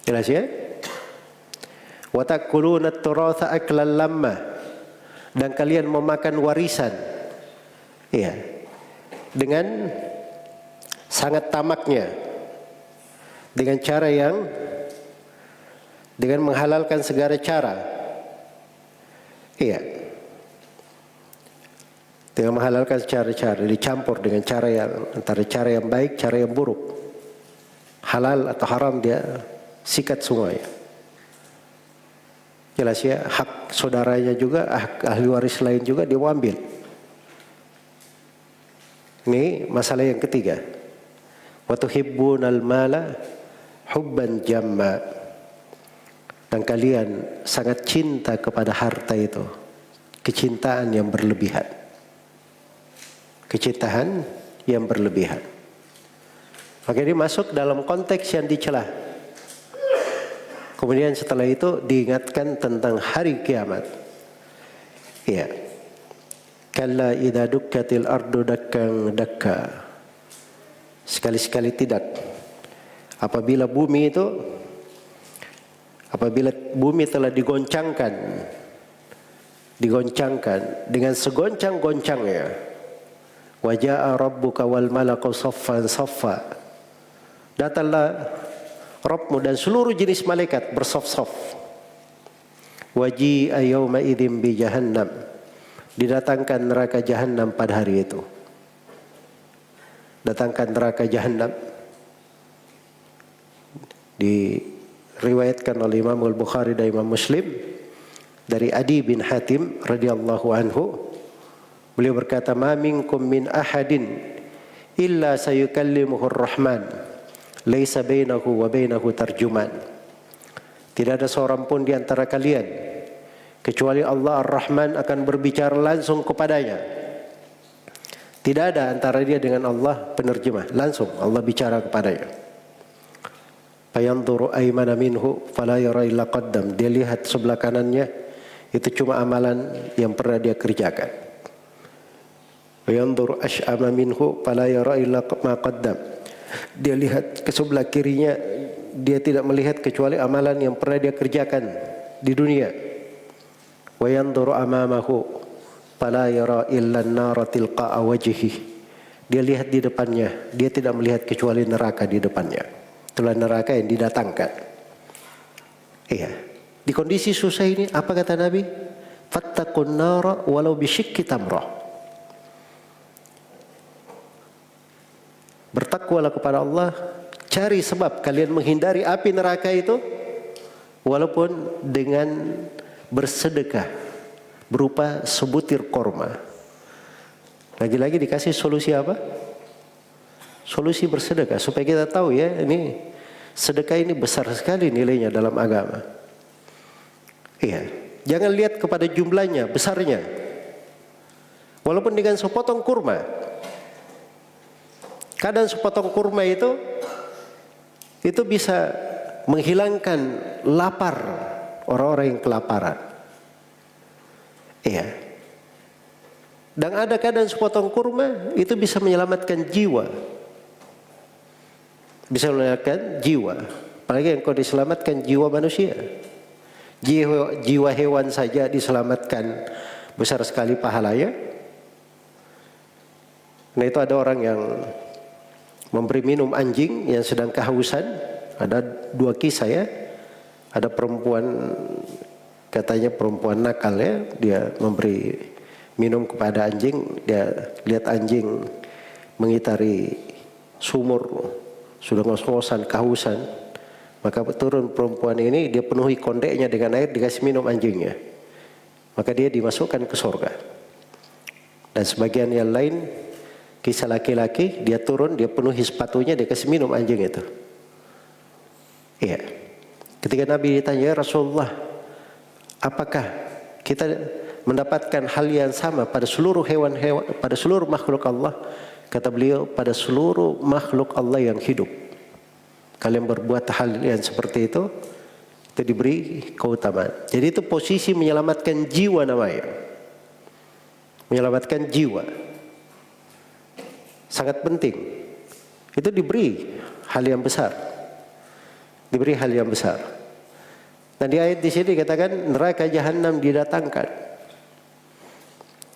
Jelas ya? Wa takuluna at-turatha aklan lamma. Dan kalian memakan warisan. Iya. Dengan sangat tamaknya. Dengan cara dengan menghalalkan segala cara. Iya. Dengan menghalalkan cara-cara, dicampur dengan cara yang antara cara yang baik, cara yang buruk. Halal atau haram dia sikat semuanya. Jelas ya, hak saudaranya juga, hak ahli waris lain juga dia ambil. Ini masalah yang ketiga. Wa tuhibbunal mala hubban jamma. Dan kalian sangat cinta kepada harta itu. Kecintaan yang berlebihan. Kecintaan yang berlebihan. Maka ini masuk dalam konteks yang dicela. Kemudian setelah itu diingatkan tentang hari kiamat. Iya. Kalla idza dukkatil ardu dakkan dakka. Sekali-sekali tidak. Apabila bumi telah digoncangkan dengan segoncang-goncangnya. Wa jaa rabbuka wal malaku saffan saffa. Datanglah Rabbmu dan seluruh jenis malaikat bersaf-saf. Waji'a yawma idzin bi jahannam. Didatangkan neraka jahannam pada hari itu. Datangkan neraka jahannam. Diriwayatkan oleh Imam Al-Bukhari dan Imam Muslim dari Adi bin Hatim radhiyallahu anhu. Beliau berkata, "Ma minkum min ahadin illa sayukallimuhu ar-Rahman, laisa bainahu wa bainahu tarjuman." Tidak ada seorang pun di antara kalian kecuali Allah Ar-Rahman akan berbicara langsung kepadanya. Tidak ada antara dia dengan Allah penerjemah, langsung Allah bicara kepadanya. Fayanzuru aymana minhu fala yara illa qaddam. Dia lihat sebelah kanannya, itu cuma amalan yang pernah dia kerjakan. Yanzur ash'ama minhu fala yara illa ma qaddam. Dia lihat ke sebelah kirinya, dia tidak melihat kecuali amalan yang pernah dia kerjakan di dunia. Wa yanzur amamahu fala yara illa an-nara tilqa'a wajhihi. Dia lihat di depannya, dia tidak melihat kecuali neraka di depannya. Itulah neraka yang didatangkan. Iya. Di kondisi susah ini apa kata Nabi? Fattaqun nara walau bisyikki tamrah. Bertakwalah kepada Allah, cari sebab kalian menghindari api neraka itu walaupun dengan bersedekah berupa sebutir korma. Lagi-lagi dikasih solusi apa? Solusi bersedekah supaya kita tahu ya, ini sedekah ini besar sekali nilainya dalam agama. Iya, jangan lihat kepada jumlahnya, besarnya. Walaupun dengan sepotong kurma. Kadang sepotong kurma itu bisa menghilangkan lapar orang-orang yang kelaparan. Iya. Dan ada kadang sepotong kurma itu bisa menyelamatkan jiwa. Bisa menyelamatkan jiwa. Apalagi yang kau diselamatkan jiwa manusia. Jiwa hewan saja diselamatkan, besar sekali pahalanya. Nah itu ada orang yang memberi minum anjing yang sedang kehausan. Ada 2 kisah ya. Ada perempuan, katanya perempuan nakal ya, dia memberi minum kepada anjing. Dia lihat anjing mengitari sumur, sudah ngos-ngosan, kehausan. Maka turun perempuan ini, dia penuhi kondeknya dengan air, dikasih minum anjingnya. Maka dia dimasukkan ke surga. Dan sebagian yang lain, kisah laki-laki, dia turun, dia penuhi sepatunya, dia kasih minum anjing itu. Iya. Ketika Nabi ditanya, Rasulullah, apakah kita mendapatkan hal yang sama pada seluruh hewan-hewan, pada seluruh makhluk Allah? Kata beliau, pada seluruh makhluk Allah yang hidup. Kalian berbuat hal yang seperti itu diberi keutamaan. Jadi itu posisi menyelamatkan jiwa namanya. Menyelamatkan jiwa. Sangat penting. Itu diberi hal yang besar. Diberi hal yang besar. Nah di ayat di sini dikatakan neraka jahanam didatangkan.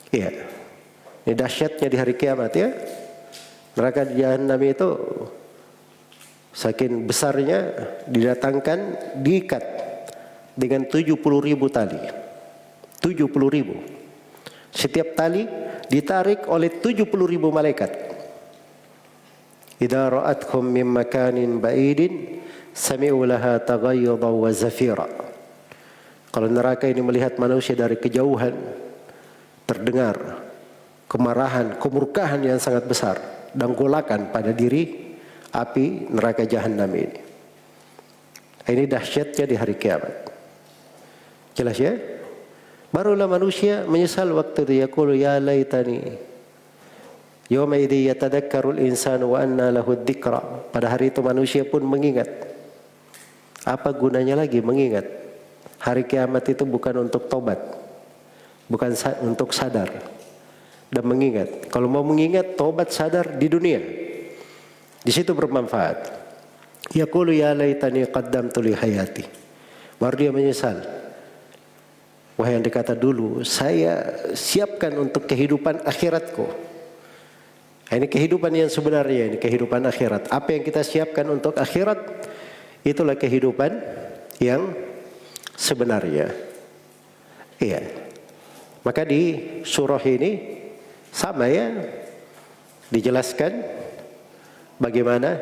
Iya. Ini dahsyatnya di hari kiamat ya. Neraka jahanam itu saking besarnya didatangkan, diikat dengan 70.000 tali. 70.000. Setiap tali ditarik oleh 70.000 malaikat. Idza ra'atkum min makanin ba'idin sami'u laha taghayyudan wa zafira. Kalau neraka ini melihat manusia dari kejauhan, terdengar kemarahan, kemurkaan yang sangat besar dan golakan pada diri api neraka jahanam ini. Ini dahsyatnya di hari kiamat. Jelas ya? Barulah manusia menyesal waktu dia yaqulu ya laitani yawma idzi yatadakkarul insanu wa anna lahu dzikra. Pada hari itu manusia pun mengingat. Apa gunanya lagi mengingat? Hari kiamat itu bukan untuk tobat. Bukan untuk sadar dan mengingat. Kalau mau mengingat, tobat, sadar di dunia. Di situ bermanfaat. Yaqulu ya laitani qaddamtu li hayati. Baru dia menyesal. Wahai yang dikata dulu, saya siapkan untuk kehidupan akhiratku. Ini kehidupan yang sebenarnya, ini kehidupan akhirat. Apa yang kita siapkan untuk akhirat, itulah kehidupan yang sebenarnya. Iya. Maka di surah ini sama ya, dijelaskan bagaimana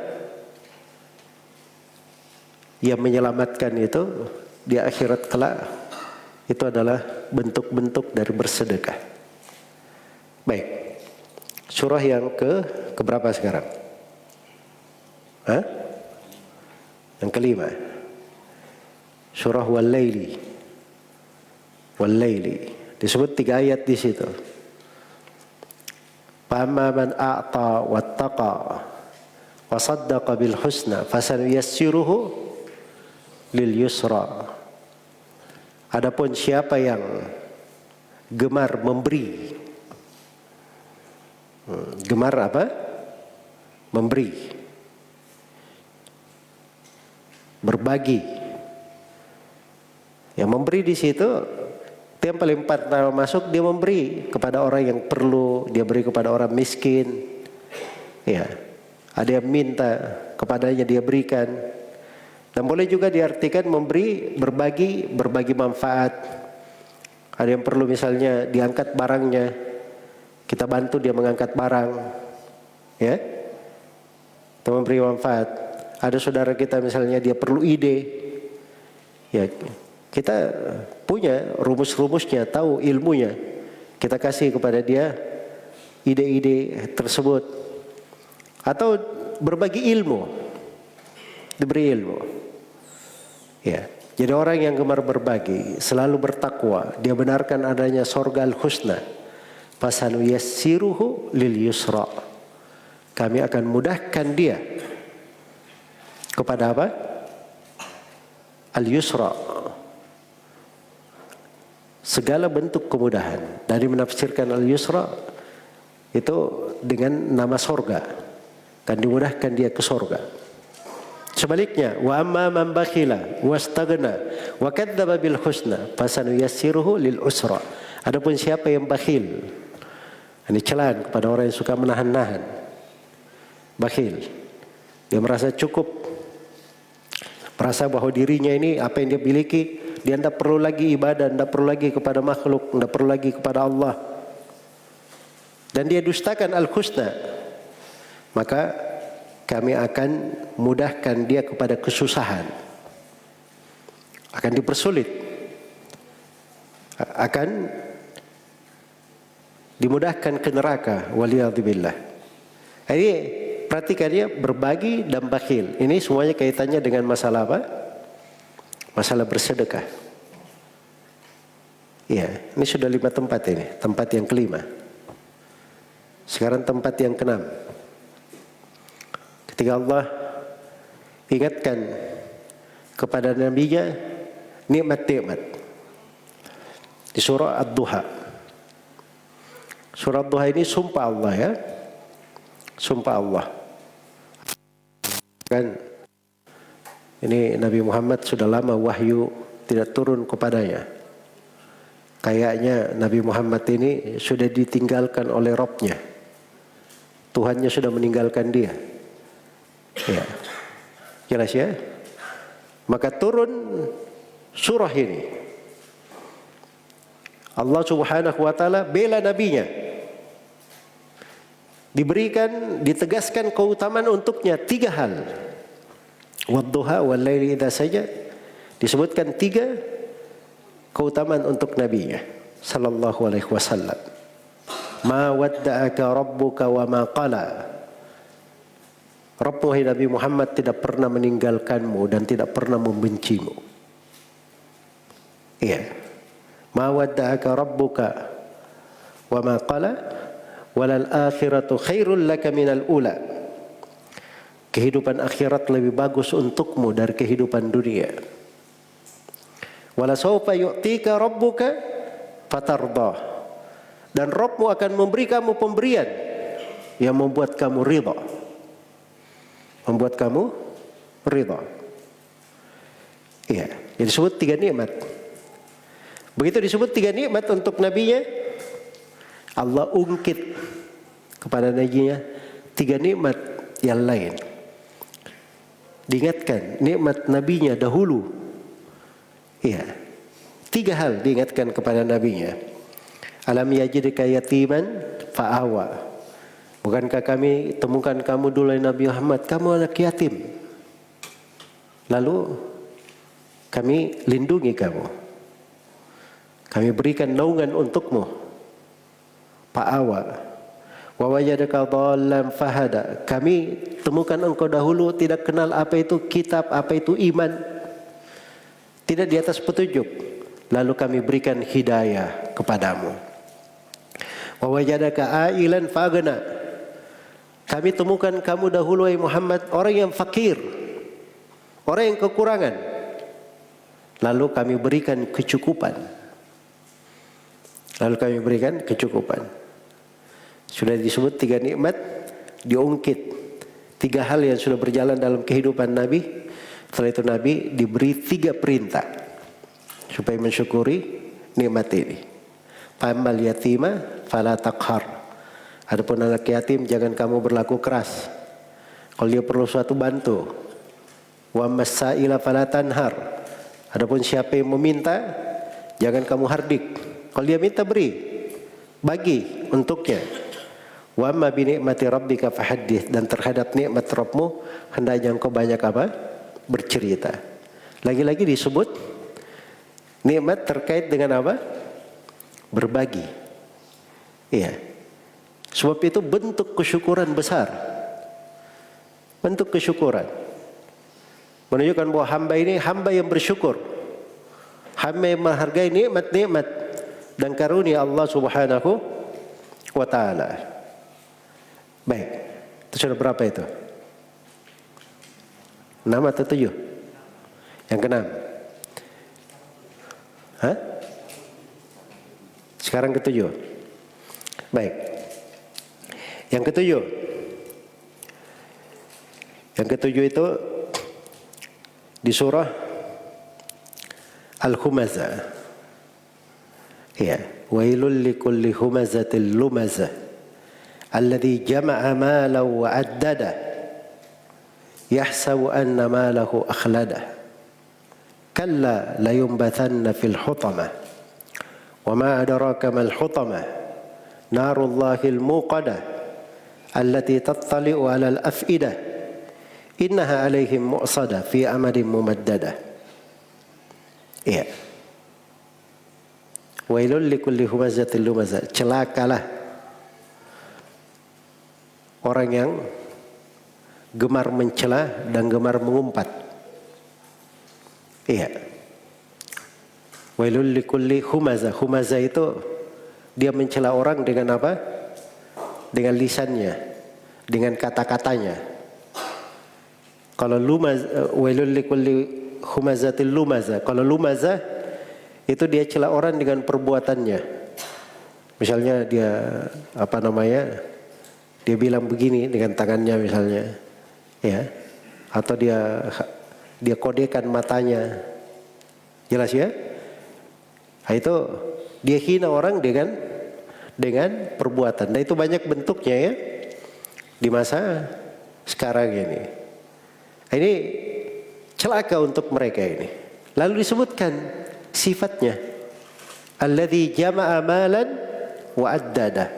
yang menyelamatkan itu di akhirat kelak itu adalah bentuk-bentuk dari bersedekah. Baik. Surah yang ke berapa sekarang? Hah? Yang kelima. Surah Wal-Laili. Wal-Laili. Disebut 3 ayat di situ. Fa'amma man a'ta wattaqa wa saddaqa bil husna fasanuyassiruhu lil yusra. Adapun siapa yang gemar memberi, gemar apa? Memberi, berbagi. Yang memberi di situ Itu yang paling pertama masuk, dia memberi kepada orang yang perlu, dia beri kepada orang miskin. Ya, ada yang minta kepadanya dia berikan. Dan boleh juga diartikan memberi, berbagi manfaat. Ada yang perlu misalnya diangkat barangnya, kita bantu dia mengangkat barang, ya, itu memberi manfaat. Ada saudara kita misalnya dia perlu ide, ya kita punya rumus-rumusnya, tahu ilmunya, kita kasih kepada dia ide-ide tersebut. Atau berbagi ilmu, diberi ilmu. Ya, jadi orang yang gemar berbagi, selalu bertakwa, dia benarkan adanya surga al-husna. Fasanuyassiruhu lil yusra. Kami akan mudahkan dia kepada apa? Al-yusra. Segala bentuk kemudahan. Dari menafsirkan al-yusra itu dengan nama surga, kan dimudahkan dia ke surga. Sebaliknya, wa amma man bakhila wastaghna wa kadzdzaba bil husna fasanuyassiruhu lil usra. Adapun siapa yang bakhil, ini celaan kepada orang yang suka menahan-nahan. Bakhil, dia merasa cukup, merasa bahwa dirinya ini apa yang dia miliki, dia tidak perlu lagi ibadah, tidak perlu lagi kepada makhluk, tidak perlu lagi kepada Allah. Dan dia dustakan al-husna, maka kami akan mudahkan dia kepada kesusahan, akan dipersulit, akan dimudahkan ke neraka. Waliyadzubillah. Jadi perhatikan ya, berbagi dan bakhil. Ini semuanya kaitannya dengan masalah apa? Masalah bersedekah. Iya, ini sudah 5 tempat ini. Tempat yang kelima. Sekarang tempat yang keenam. Ketika Allah ingatkan kepada nabinya nikmat-nikmat di surah Ad-Duha. Surah Ad-Duha ini sumpah Allah ya. Sumpah Allah. Kan ini Nabi Muhammad sudah lama wahyu tidak turun kepadanya. Kayaknya Nabi Muhammad ini sudah ditinggalkan oleh Rabb-nya. Tuhannya sudah meninggalkan dia. Ya. Jelas ya? Maka turun surah ini. Allah Subhanahu wa taala bela nabinya. Diberikan, ditegaskan keutamaan untuknya 3 hal. Wadduha wal laili idza saja. Disebutkan 3 keutamaan untuk nabinya sallallahu alaihi wasallam. Ma wadda'aka rabbuka wa ma qala. Rabbmu Nabi Muhammad tidak pernah meninggalkanmu dan tidak pernah membencimu. Iya. Ma wadda'aka rabbuka wa ma qala walal akhiratu khairul laka minal ula. Kehidupan akhirat lebih bagus untukmu dari kehidupan dunia. Wala sawfa yu'tika rabbuka fatardah. Dan Rabbmu akan memberi kamu pemberian yang membuat kamu ridha. Membuat kamu ridha. Iya, jadi disebut 3 nikmat. Begitu disebut 3 nikmat untuk nabinya, Allah ungkit kepada nabinya 3 nikmat yang lain. Diingatkan nikmat nabinya dahulu. Iya. 3 hal diingatkan kepada nabinya. Alam yajidka yatiman fa'awa. Bukankah kami temukan kamu dulu Nabi Muhammad, kamu anak yatim. Lalu kami lindungi kamu. Kami berikan naungan untukmu. Fa'awa. Wa wajadaka dhallan fahada. Kami temukan engkau dahulu tidak kenal apa itu kitab, apa itu iman. Tidak di atas petunjuk. Lalu kami berikan hidayah kepadamu. Wa wajadaka ailan faghna. Kami temukan kamu dahulu wahai Muhammad orang yang fakir, orang yang kekurangan. Lalu kami berikan kecukupan. Lalu kami berikan kecukupan. Sudah disebut 3 nikmat, diungkit 3 hal yang sudah berjalan dalam kehidupan Nabi. Setelah itu Nabi diberi 3 perintah supaya mensyukuri nikmat ini. Fa'ammal yatima fala taqhar. Adapun anak yatim jangan kamu berlaku keras. Kalau dia perlu suatu bantu. Wa masaila fala tanhar. Adapun siapa yang meminta jangan kamu hardik. Kalau dia minta beri, bagi untuknya. Wa amma bi ni'mati rabbika fahaddits, dan terhadap nikmat Rabbmu hendaknya engkau banyak apa? Bercerita. Lagi-lagi disebut nikmat terkait dengan apa? Berbagi. Iya. Sebab itu bentuk kesyukuran besar. Bentuk kesyukuran. Menunjukkan bahwa hamba ini hamba yang bersyukur. Hamba yang menghargai nikmat-nikmat dan karunia Allah Subhanahu wa taala. Baik. Itu sudah berapa itu? 6 atau 7? Yang ke-6. Hah? Sekarang ke-7. Baik. Yang ke-7. Yang ke-7 itu di surah Al-Humazah. Ya, wailul likulli humazatil lumazah alladzi jama'a malan wa 'addada yahsabu anna malahu akhlada kalla layumbathanna fil hutamah wa ma adraka mal hutamah narullahil muqadah allati tattali'u 'alal af'idah innaha 'alaihim mu'sadah fi amadin mumaddadah. Iya. Wailul likulli humazatil lumazah, celakalah orang yang gemar mencela dan gemar mengumpat. Iya. Wailul likulli humazah. Humazah itu dia mencela orang dengan apa? Dengan lisannya, dengan kata-katanya. Kalau wailul likulli humazatil lumazah. Kalau lumazah itu dia cela orang dengan perbuatannya. Misalnya dia dia bilang begini dengan tangannya misalnya, ya, atau dia kodekan matanya, jelas ya. Nah, itu dia hina orang dengan perbuatan. Dan itu banyak bentuknya ya di masa sekarang ini. Ini celaka untuk mereka ini. Lalu disebutkan sifatnya, alladzi jama'a malan wa addada.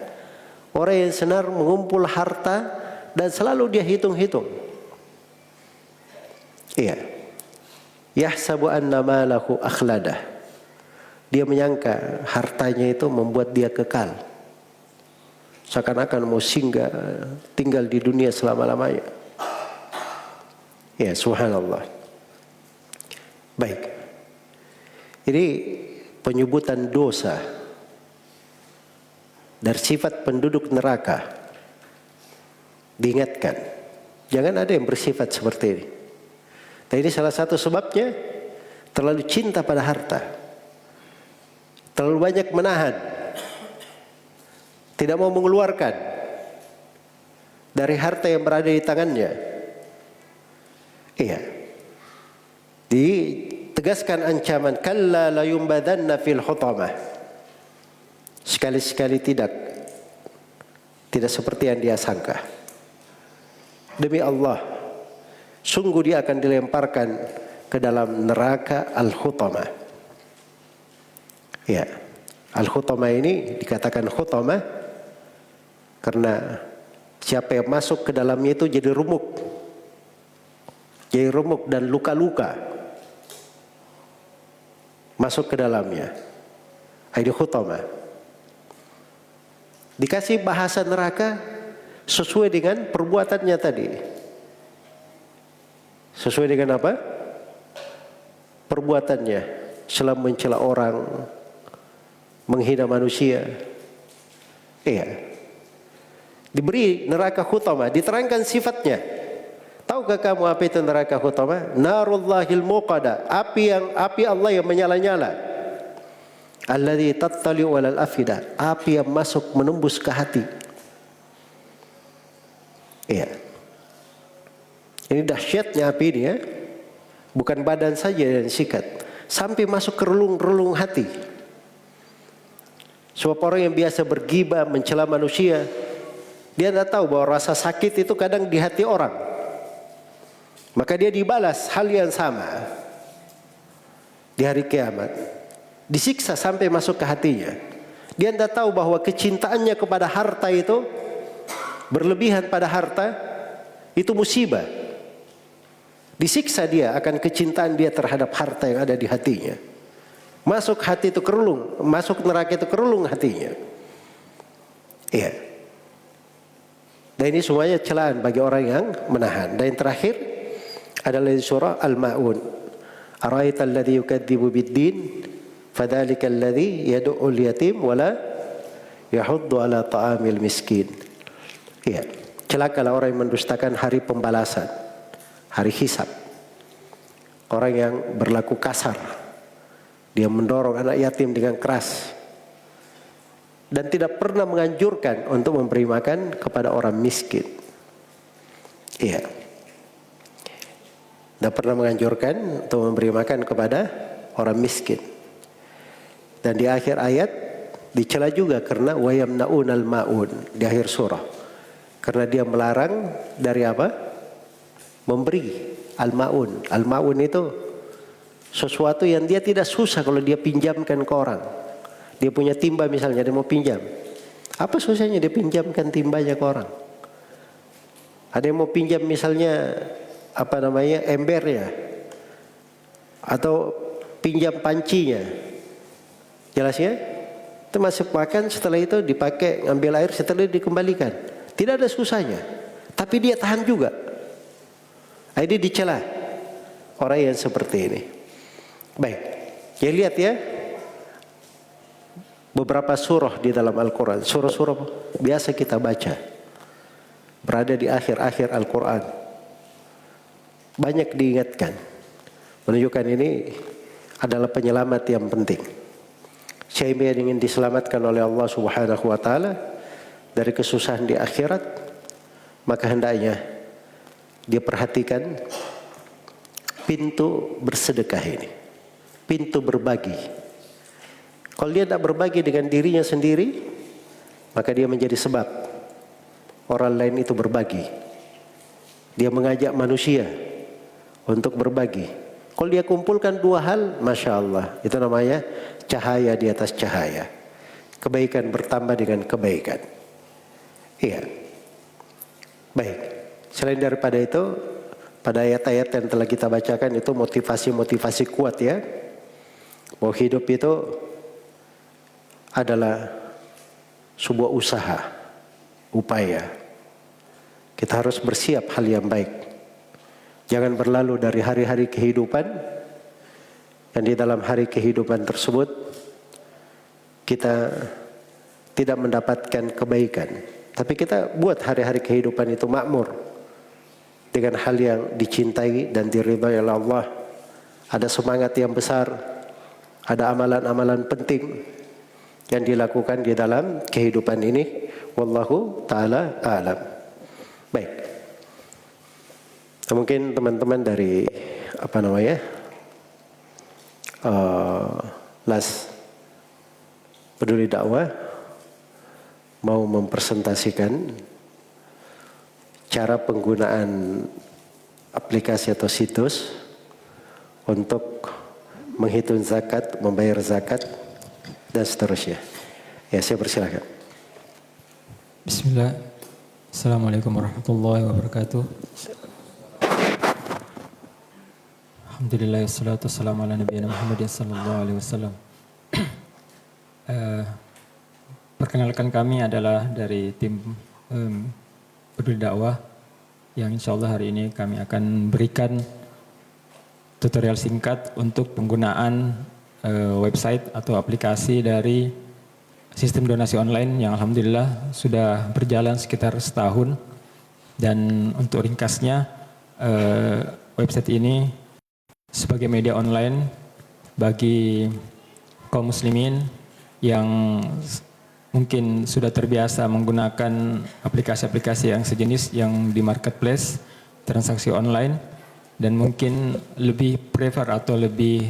Orang yang senang mengumpul harta dan selalu dia hitung-hitung. Iya. Yahsabu anna malahu akhladah. Dia menyangka hartanya itu membuat dia kekal. Seakan-akan mau singgah tinggal di dunia selama-lamanya. Ya, subhanallah. Baik. Ini penyebutan dosa dari sifat penduduk neraka. Diingatkan, jangan ada yang bersifat seperti ini. Dan ini salah satu sebabnya terlalu cinta pada harta, terlalu banyak menahan, tidak mau mengeluarkan dari harta yang berada di tangannya. Iya. Ditegaskan ancaman, kalla la yumbadanna fil hutamah. Sekali-sekali tidak seperti yang dia sangka. Demi Allah, sungguh dia akan dilemparkan ke dalam neraka al-hutamah. Ya, al-hutamah ini dikatakan hutamah karena siapa yang masuk ke dalamnya itu jadi remuk dan luka-luka masuk ke dalamnya. Ini hutamah. Dikasih bahasa neraka sesuai dengan perbuatannya tadi. Sesuai dengan apa? Perbuatannya. Selalu mencela orang, menghina manusia. Iya. Diberi neraka hutamah, diterangkan sifatnya. Tahukah kamu apa itu neraka hutamah? Narullahil muqadah, api Allah yang menyala-nyala. Alladzi tattali'u 'alal afidah, api yang masuk menembus ke hati. Iya. Ini dahsyatnya api ini ya. Bukan badan saja yang sikat, sampai masuk ke relung-relung hati. Sebab orang yang biasa bergibah, mencela manusia, dia tidak tahu bahwa rasa sakit itu kadang di hati orang. Maka dia dibalas hal yang sama di hari kiamat. Disiksa sampai masuk ke hatinya. Dia tidak tahu bahwa kecintaannya kepada harta itu, berlebihan pada harta, itu musibah. Disiksa dia akan kecintaan dia terhadap harta yang ada di hatinya. Masuk hati itu kerulung, masuk neraka itu kerulung hatinya. Iya. Dan ini semuanya celaan bagi orang yang menahan. Dan yang terakhir adalah di surah Al-Ma'un. Ara'aita alladhi yukadzibu bid-din fadzalika alladhi yad'ul yatim wala yahuddu ala ta'amil miskin. Iya. Celakalah orang yang mendustakan hari pembalasan, hari hisab. Orang yang berlaku kasar. Dia mendorong anak yatim dengan keras. Dan tidak pernah menganjurkan untuk memberi makan kepada orang miskin. Iya. Tidak pernah menganjurkan untuk memberi makan kepada orang miskin. Dan di akhir ayat dicela juga karena wayamnaunal ma'un di akhir surah. Karena dia melarang dari apa? Memberi al-ma'un. Al-ma'un itu sesuatu yang dia tidak susah kalau dia pinjamkan ke orang. Dia punya timba misalnya, dia mau pinjam. Apa susahnya dia pinjamkan timbanya ke orang? Ada yang mau pinjam misalnya embernya, atau pinjam pancinya. Jelas ya? Itu masuk makan, setelah itu dipakai, ngambil air, setelah itu dikembalikan. Tidak ada susahnya. Tapi dia tahan juga. Ini dicela orang yang seperti ini. Baik, ya lihat ya, beberapa surah di dalam Al-Quran, surah-surah biasa kita baca, berada di akhir-akhir Al-Quran, banyak diingatkan, menunjukkan ini adalah penyelamat yang penting. Siapa yang ingin diselamatkan oleh Allah Subhanahu Wa Taala dari kesusahan di akhirat, maka hendaknya dia perhatikan pintu bersedekah ini. Pintu berbagi. Kalau dia tidak berbagi dengan dirinya sendiri, maka dia menjadi sebab orang lain itu berbagi. Dia mengajak manusia untuk berbagi. Kalau dia kumpulkan dua hal, Masya Allah, itu namanya cahaya di atas cahaya. Kebaikan bertambah dengan kebaikan. Iya. Baik. Selain daripada itu, pada ayat-ayat yang telah kita bacakan itu motivasi-motivasi kuat ya. Bahwa hidup itu adalah sebuah usaha, upaya. Kita harus bersiap hal yang baik. Jangan berlalu dari hari-hari kehidupan, dan di dalam hari kehidupan tersebut kita tidak mendapatkan kebaikan. Tapi kita buat hari-hari kehidupan itu makmur dengan hal yang dicintai dan diridhai oleh Allah. Ada semangat yang besar. Ada amalan-amalan penting yang dilakukan di dalam kehidupan ini. Wallahu ta'ala a'lam. Baik. Mungkin teman-teman dari LAS Peduli Dakwah mau mempresentasikan cara penggunaan aplikasi atau situs untuk menghitung zakat, membayar zakat, dan seterusnya. Ya, saya persilakan. Bismillah. Assalamualaikum warahmatullahi wabarakatuh. Alhamdulillah, wassalatu wassalamu ala nabiyina Muhammadin sallallahu alaihi wasallam. Perkenalkan, kami adalah dari tim Peduli Dakwah yang insya Allah hari ini kami akan berikan tutorial singkat untuk penggunaan website atau aplikasi dari sistem donasi online yang alhamdulillah sudah berjalan sekitar setahun. Dan untuk ringkasnya, website ini sebagai media online bagi kaum muslimin yang mungkin sudah terbiasa menggunakan aplikasi-aplikasi yang sejenis yang di marketplace, transaksi online, dan mungkin lebih prefer atau lebih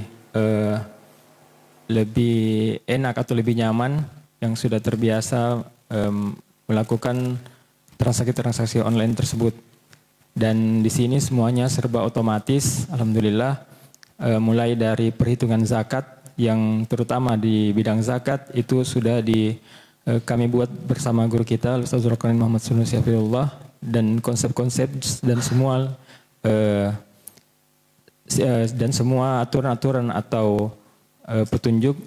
enak atau lebih nyaman yang sudah terbiasa melakukan transaksi-transaksi online tersebut. Dan di sini semuanya serba otomatis, alhamdulillah. Mulai dari perhitungan zakat yang terutama di bidang zakat itu sudah kami buat bersama guru kita Ustaz Zulkarnain Muhammad Sunusi Hafizahullah, dan konsep-konsep dan semua aturan-aturan atau petunjuk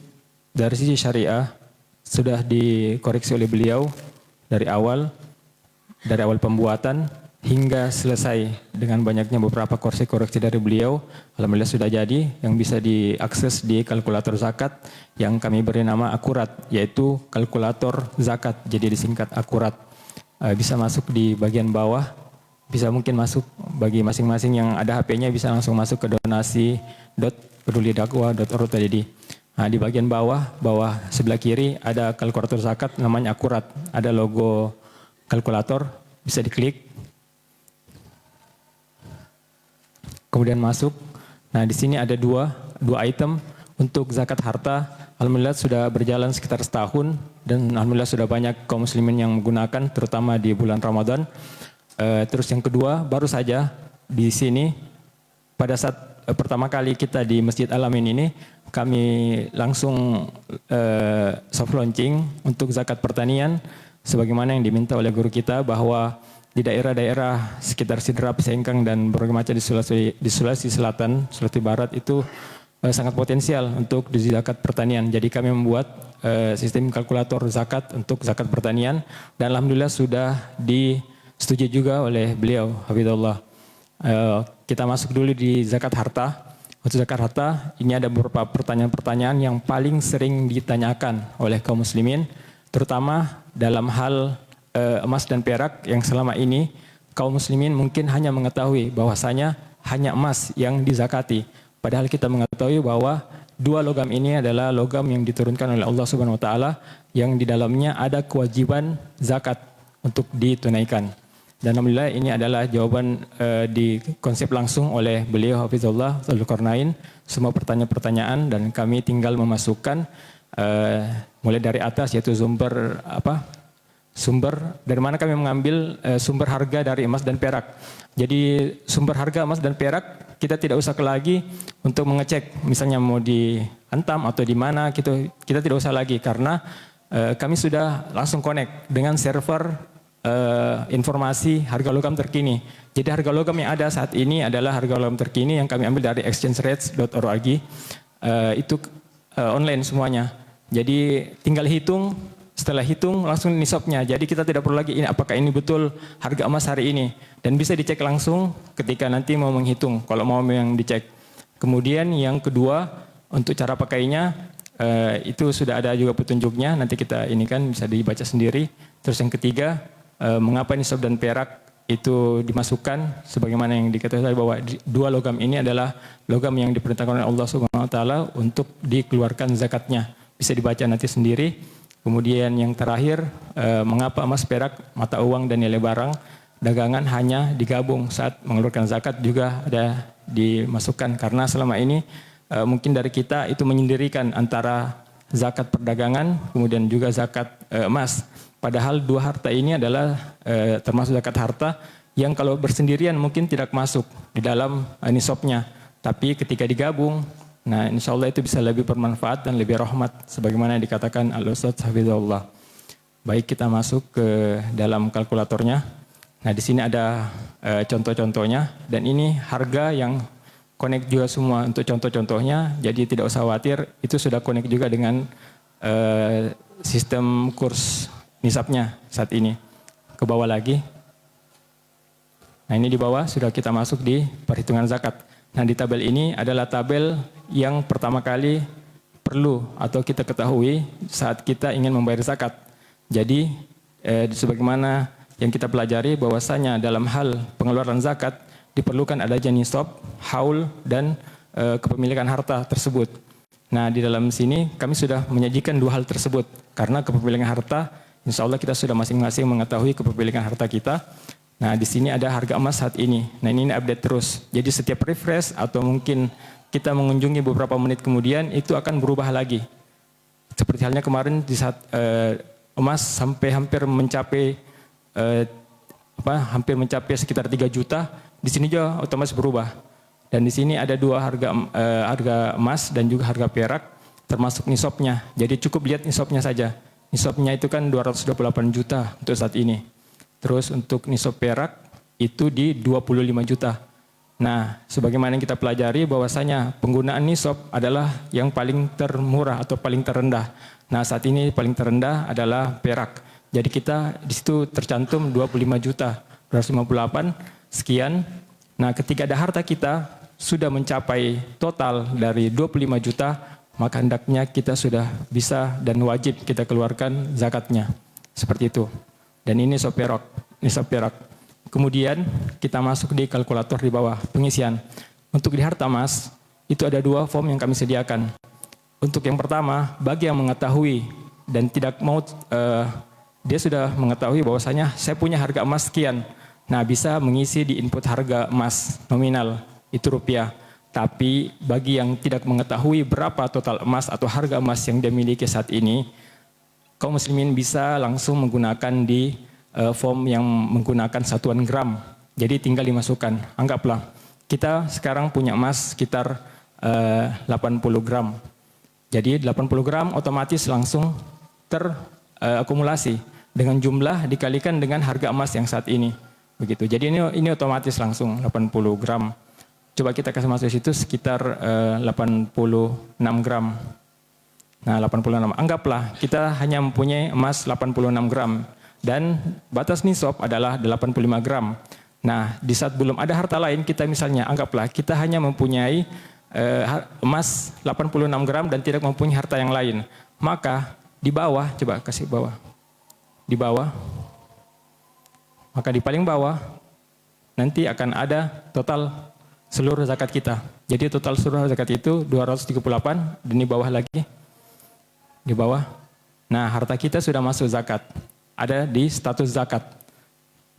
dari sisi syariah sudah dikoreksi oleh beliau dari awal pembuatan hingga selesai dengan banyaknya beberapa koreksi-koreksi dari beliau. Alhamdulillah sudah jadi yang bisa diakses di kalkulator zakat yang kami beri nama Akurat, yaitu kalkulator zakat, jadi disingkat Akurat. Bisa masuk di bagian bawah, bisa mungkin masuk bagi masing-masing yang ada HP-nya bisa langsung masuk ke donasi.pedulidakwa.org.id. Nah, di bagian bawah sebelah kiri ada kalkulator zakat namanya Akurat, ada logo kalkulator, bisa diklik. Kemudian masuk. Nah, di sini ada dua item untuk zakat harta. Alhamdulillah sudah berjalan sekitar setahun dan alhamdulillah sudah banyak kaum muslimin yang menggunakan, terutama di bulan Ramadan. Terus yang kedua, baru saja di sini pada saat pertama kali kita di Masjid Al-Amin ini, kami langsung soft launching untuk zakat pertanian, sebagaimana yang diminta oleh guru kita bahwa di daerah-daerah sekitar Sidrap, Sengkang, dan berbagai macam di Sulawesi Selatan, Sulawesi Barat itu sangat potensial untuk di zakat pertanian. Jadi kami membuat sistem kalkulator zakat untuk zakat pertanian dan alhamdulillah sudah disetujui juga oleh beliau, Hafizahullah. Kita masuk dulu di zakat harta. Untuk zakat harta ini ada beberapa pertanyaan-pertanyaan yang paling sering ditanyakan oleh kaum muslimin, terutama dalam hal emas dan perak yang selama ini kaum muslimin mungkin hanya mengetahui bahwasanya hanya emas yang dizakati. Padahal kita mengetahui bahwa dua logam ini adalah logam yang diturunkan oleh Allah Subhanahu wa taala yang di dalamnya ada kewajiban zakat untuk ditunaikan. Dan alhamdulillah ini adalah jawaban di konsep langsung oleh beliau Hafizahullah Zulkarnain semua pertanyaan-pertanyaan, dan kami tinggal memasukkan mulai dari atas, yaitu sumber dari mana kami mengambil sumber harga dari emas dan perak. Jadi sumber harga emas dan perak kita tidak usah lagi untuk mengecek misalnya mau di Antam atau di mana gitu, kita tidak usah lagi karena kami sudah langsung connect dengan server informasi harga logam terkini. Jadi harga logam yang ada saat ini adalah harga logam terkini yang kami ambil dari exchangerates.org. Itu online semuanya. Jadi tinggal hitung. Setelah hitung langsung nisabnya. Jadi kita tidak perlu lagi apakah ini betul harga emas hari ini, dan bisa dicek langsung ketika nanti mau menghitung kalau mau yang dicek. Kemudian yang kedua untuk cara pakainya itu sudah ada juga petunjuknya, nanti kita ini kan bisa dibaca sendiri. Terus yang ketiga mengapa nisab dan perak itu dimasukkan, sebagaimana yang diketahui bahwa dua logam ini adalah logam yang diperintahkan oleh Allah Subhanahu wa taala untuk dikeluarkan zakatnya. Bisa dibaca nanti sendiri. Kemudian yang terakhir, mengapa emas, perak, mata uang, dan nilai barang dagangan hanya digabung saat mengeluarkan zakat juga ada dimasukkan. Karena selama ini mungkin dari kita itu menyendirikan antara zakat perdagangan, kemudian juga zakat emas. Padahal dua harta ini adalah termasuk zakat harta yang kalau bersendirian mungkin tidak masuk di dalam nisabnya. Tapi ketika digabung, nah, insya Allah itu bisa lebih bermanfaat dan lebih rahmat, sebagaimana yang dikatakan Al-Ustadz Hafizahullah. Baik, kita masuk ke dalam kalkulatornya. Nah, di sini ada contoh-contohnya, dan ini harga yang connect juga semua untuk contoh-contohnya. Jadi tidak usah khawatir, itu sudah connect juga dengan sistem kurs nisabnya saat ini. Ke bawah lagi. Nah, ini di bawah sudah kita masuk di perhitungan zakat. Nah, di tabel ini adalah tabel yang pertama kali perlu atau kita ketahui saat kita ingin membayar zakat. Jadi, sebagaimana yang kita pelajari bahwasanya dalam hal pengeluaran zakat diperlukan adanya nisab, haul, dan kepemilikan harta tersebut. Nah, di dalam sini kami sudah menyajikan dua hal tersebut. Karena kepemilikan harta, insya Allah kita sudah masing-masing mengetahui kepemilikan harta kita. Nah, di sini ada harga emas saat ini. Nah, ini update terus. Jadi setiap refresh atau mungkin kita mengunjungi beberapa menit kemudian itu akan berubah lagi. Seperti halnya kemarin di saat emas sampai hampir mencapai hampir mencapai sekitar 3 juta, di sini juga otomatis berubah. Dan di sini ada dua harga emas dan juga harga perak termasuk nisabnya. Jadi cukup lihat nisabnya saja. Nisabnya itu kan 228 juta untuk saat ini. Terus untuk nisab perak itu di 25 juta. Nah, sebagaimana yang kita pelajari bahwasanya penggunaan nisab adalah yang paling termurah atau paling terendah. Nah, saat ini paling terendah adalah perak. Jadi kita di situ tercantum 25 juta 258 sekian. Nah, ketika ada harta kita sudah mencapai total dari 25 juta, maka hendaknya kita sudah bisa dan wajib kita keluarkan zakatnya. Seperti itu. Dan ini nisab perak. Kemudian kita masuk di kalkulator di bawah pengisian. Untuk di harta emas itu ada 2 form yang kami sediakan. Untuk yang pertama, bagi yang mengetahui dan tidak mau dia sudah mengetahui bahwasanya saya punya harga emas sekian. Nah, bisa mengisi di input harga emas nominal itu rupiah. Tapi bagi yang tidak mengetahui berapa total emas atau harga emas yang dia miliki saat ini, kaum muslimin bisa langsung menggunakan di form yang menggunakan satuan gram. Jadi tinggal dimasukkan. Anggaplah kita sekarang punya emas sekitar 80 gram. Jadi 80 gram otomatis langsung terakumulasi dengan jumlah dikalikan dengan harga emas yang saat ini. Begitu. Jadi ini otomatis langsung 80 gram. Coba kita kasih masuk situ sekitar 86 gram. Nah, 86. Anggaplah kita hanya mempunyai emas 86 gram. Dan batas nisab adalah 85 gram. Nah, di saat belum ada harta lain, kita misalnya anggaplah kita hanya mempunyai emas 86 gram dan tidak mempunyai harta yang lain. Maka di bawah, coba kasih bawah. Di bawah. Maka di paling bawah nanti akan ada total seluruh zakat kita. Jadi total seluruh zakat itu 238 dan di bawah lagi. Di bawah. Nah, harta kita sudah masuk zakat. Ada di status zakat.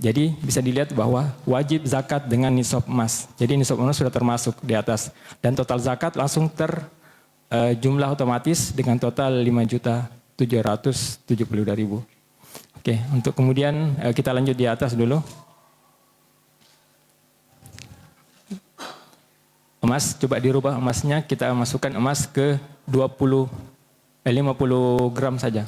Jadi bisa dilihat bahwa wajib zakat dengan nisab emas. Jadi nisab emas sudah termasuk di atas. Dan total zakat langsung terjumlah otomatis dengan total 5.772.000. Oke, untuk kemudian kita lanjut di atas dulu. Emas, coba dirubah emasnya, kita masukkan emas ke 50 gram saja.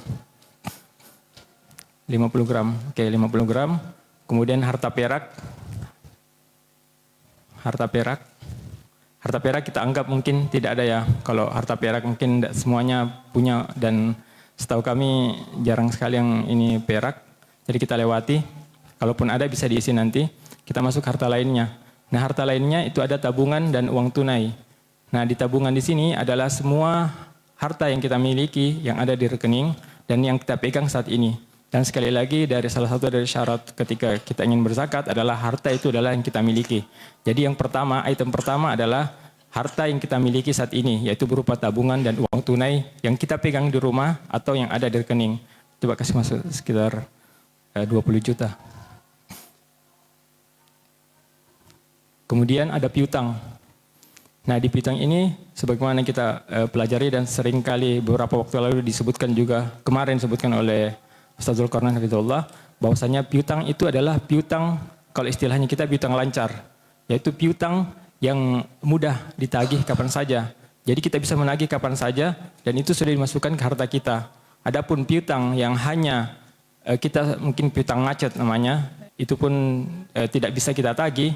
50 gram, oke 50 gram. Kemudian harta perak. Harta perak kita anggap mungkin tidak ada ya. Kalau harta perak mungkin tidak semuanya punya dan setahu kami jarang sekali yang ini perak. Jadi kita lewati. Kalaupun ada bisa diisi nanti. Kita masuk harta lainnya. Nah, harta lainnya itu ada tabungan dan uang tunai. Nah, di tabungan di sini adalah semua harta yang kita miliki yang ada di rekening dan yang kita pegang saat ini. Dan sekali lagi dari salah satu dari syarat ketika kita ingin berzakat adalah harta itu adalah yang kita miliki. Jadi yang pertama, item pertama adalah harta yang kita miliki saat ini, yaitu berupa tabungan dan uang tunai yang kita pegang di rumah atau yang ada di rekening. Coba kasih masuk sekitar 20 juta. Kemudian ada piutang. Nah, di piutang ini sebagaimana kita pelajari dan seringkali beberapa waktu lalu disebutkan juga, kemarin disebutkan oleh Ustaz Zulkarnain hafizahullah, bahwasanya piutang itu adalah piutang, kalau istilahnya kita piutang lancar, yaitu piutang yang mudah ditagih kapan saja. Jadi kita bisa menagih kapan saja dan itu sudah dimasukkan ke harta kita. Adapun piutang yang hanya kita mungkin piutang macet namanya, itu pun tidak bisa kita tagih.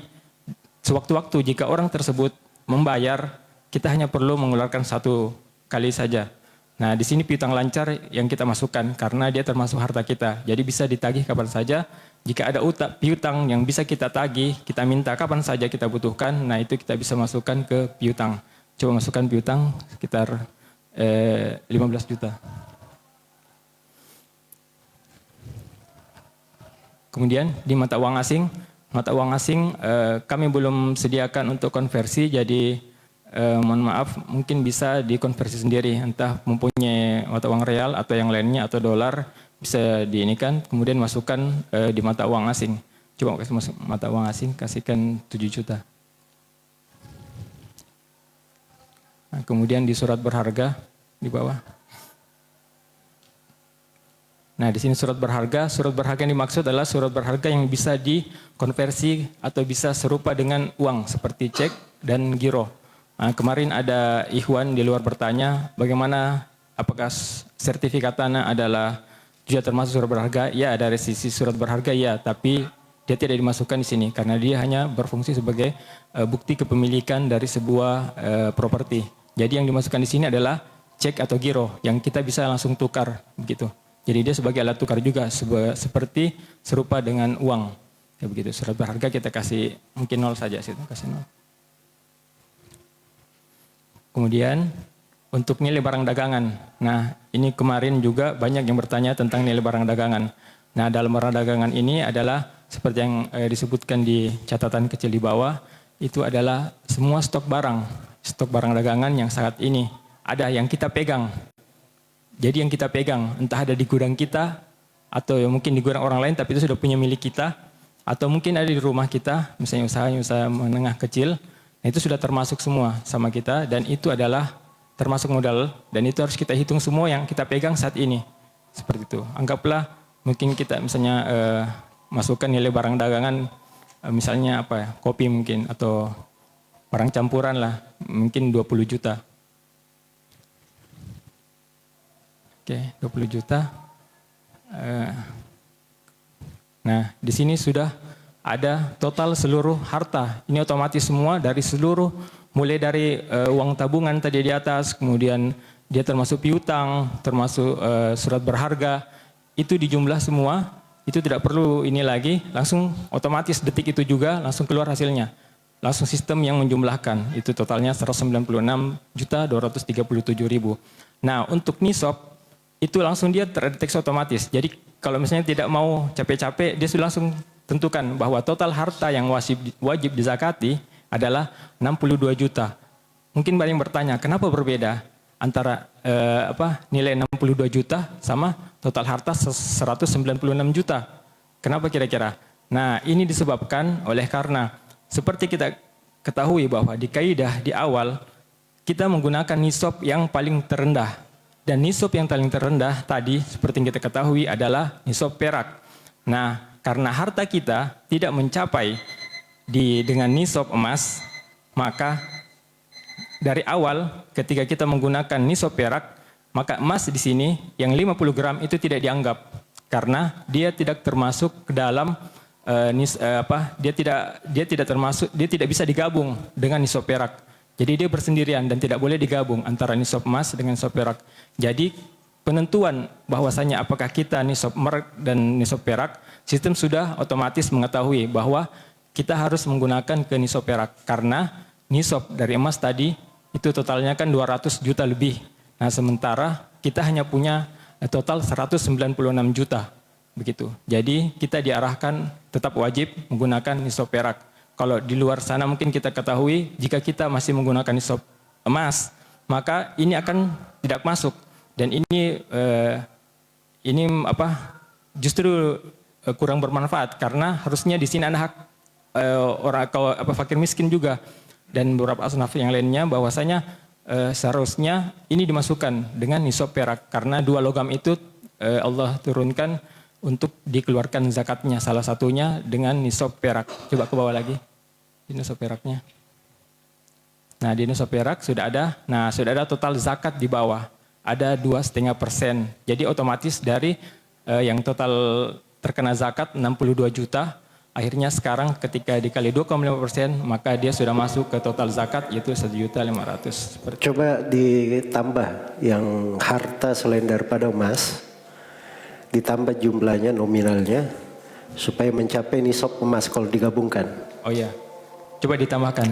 Sewaktu-waktu jika orang tersebut membayar, kita hanya perlu mengeluarkan 1 kali saja. Nah, di sini piutang lancar yang kita masukkan karena dia termasuk harta kita. Jadi bisa ditagih kapan saja. Jika ada piutang yang bisa kita tagih, kita minta kapan saja kita butuhkan, nah itu kita bisa masukkan ke piutang. Coba masukkan piutang sekitar 15 juta. Kemudian di mata uang asing kami belum sediakan untuk konversi, jadi mohon maaf, mungkin bisa dikonversi sendiri, entah mempunyai mata uang real atau yang lainnya atau dolar, bisa diinikan, kemudian masukkan di mata uang asing. Coba kasih masuk mata uang asing, kasihkan 7 juta. Nah, kemudian di surat berharga di bawah. Nah, di sini surat berharga yang dimaksud adalah surat berharga yang bisa dikonversi atau bisa serupa dengan uang seperti cek dan giro. Nah, kemarin ada ikhwan di luar bertanya bagaimana apakah sertifikat tanah adalah juga termasuk surat berharga? Ya, dari sisi surat berharga ya, tapi dia tidak dimasukkan di sini karena dia hanya berfungsi sebagai bukti kepemilikan dari sebuah properti. Jadi yang dimasukkan di sini adalah cek atau giro yang kita bisa langsung tukar begitu. Jadi dia sebagai alat tukar juga seperti serupa dengan uang. Kayak begitu. Surat berharga kita kasih mungkin 0 saja situ, kasih 0. Kemudian untuk nilai barang dagangan. Nah, ini kemarin juga banyak yang bertanya tentang nilai barang dagangan. Nah, dalam barang dagangan ini adalah seperti yang disebutkan di catatan kecil di bawah, itu adalah semua stok barang dagangan yang saat ini ada yang kita pegang. Jadi yang kita pegang, entah ada di gudang kita, atau ya mungkin di gudang orang lain, tapi itu sudah punya milik kita, atau mungkin ada di rumah kita, misalnya usaha menengah kecil, nah itu sudah termasuk semua sama kita, dan itu adalah termasuk modal, dan itu harus kita hitung semua yang kita pegang saat ini. Seperti itu. Anggaplah mungkin kita misalnya masukkan nilai barang dagangan, misalnya apa ya, kopi mungkin, atau barang campuran lah, mungkin 20 juta. Oke, 20 juta. Nah, di sini sudah ada total seluruh harta. Ini otomatis semua dari seluruh, mulai dari uang tabungan tadi di atas, kemudian dia termasuk piutang, termasuk surat berharga, itu dijumlah semua, itu tidak perlu ini lagi, langsung otomatis detik itu juga langsung keluar hasilnya. Langsung sistem yang menjumlahkan, itu totalnya 196.237.000. Nah, untuk nisab, itu langsung dia terdeteksi otomatis. Jadi kalau misalnya tidak mau capek-capek, dia sudah langsung tentukan bahwa total harta yang wajib dizakati adalah 62 juta. Mungkin banyak yang bertanya, kenapa berbeda antara nilai 62 juta sama total harta 196 juta? Kenapa kira-kira? Nah, ini disebabkan oleh karena seperti kita ketahui bahwa di kaidah di awal kita menggunakan nisab yang paling terendah. Dan nisab yang paling terendah tadi seperti yang kita ketahui adalah nisab perak. Nah, karena harta kita tidak mencapai dengan nisab emas, maka dari awal ketika kita menggunakan nisab perak, maka emas di sini yang 50 gram itu tidak dianggap karena dia tidak termasuk ke dalam dia tidak bisa digabung dengan nisab perak. Jadi dia bersendirian dan tidak boleh digabung antara nisab emas dengan nisab perak. Jadi penentuan bahwasanya apakah kita nisab merek dan nisab perak, sistem sudah otomatis mengetahui bahwa kita harus menggunakan ke nisab perak. Karena nisab dari emas tadi itu totalnya kan 200 juta lebih. Nah sementara kita hanya punya total 196 juta. Begitu. Jadi kita diarahkan tetap wajib menggunakan nisab perak. Kalau di luar sana mungkin kita ketahui jika kita masih menggunakan nisab emas, maka ini akan tidak masuk dan ini justru kurang bermanfaat karena harusnya di sini ada hak fakir miskin juga dan beberapa asnaf yang lainnya bahwasanya seharusnya ini dimasukkan dengan nisab perak karena 2 logam itu Allah turunkan untuk dikeluarkan zakatnya, salah satunya dengan nisab perak. Coba ke bawah lagi, di nisab peraknya. Nah di nisab perak sudah ada total zakat di bawah, ada 2,5%. Jadi otomatis dari yang total terkena zakat 62 juta, akhirnya sekarang ketika dikali 2,5%, maka dia sudah masuk ke total zakat yaitu 1.500.000. Coba ditambah yang harta selain daripada emas, ditambah jumlahnya nominalnya supaya mencapai nisab emas kalau digabungkan. Oh iya, coba ditambahkan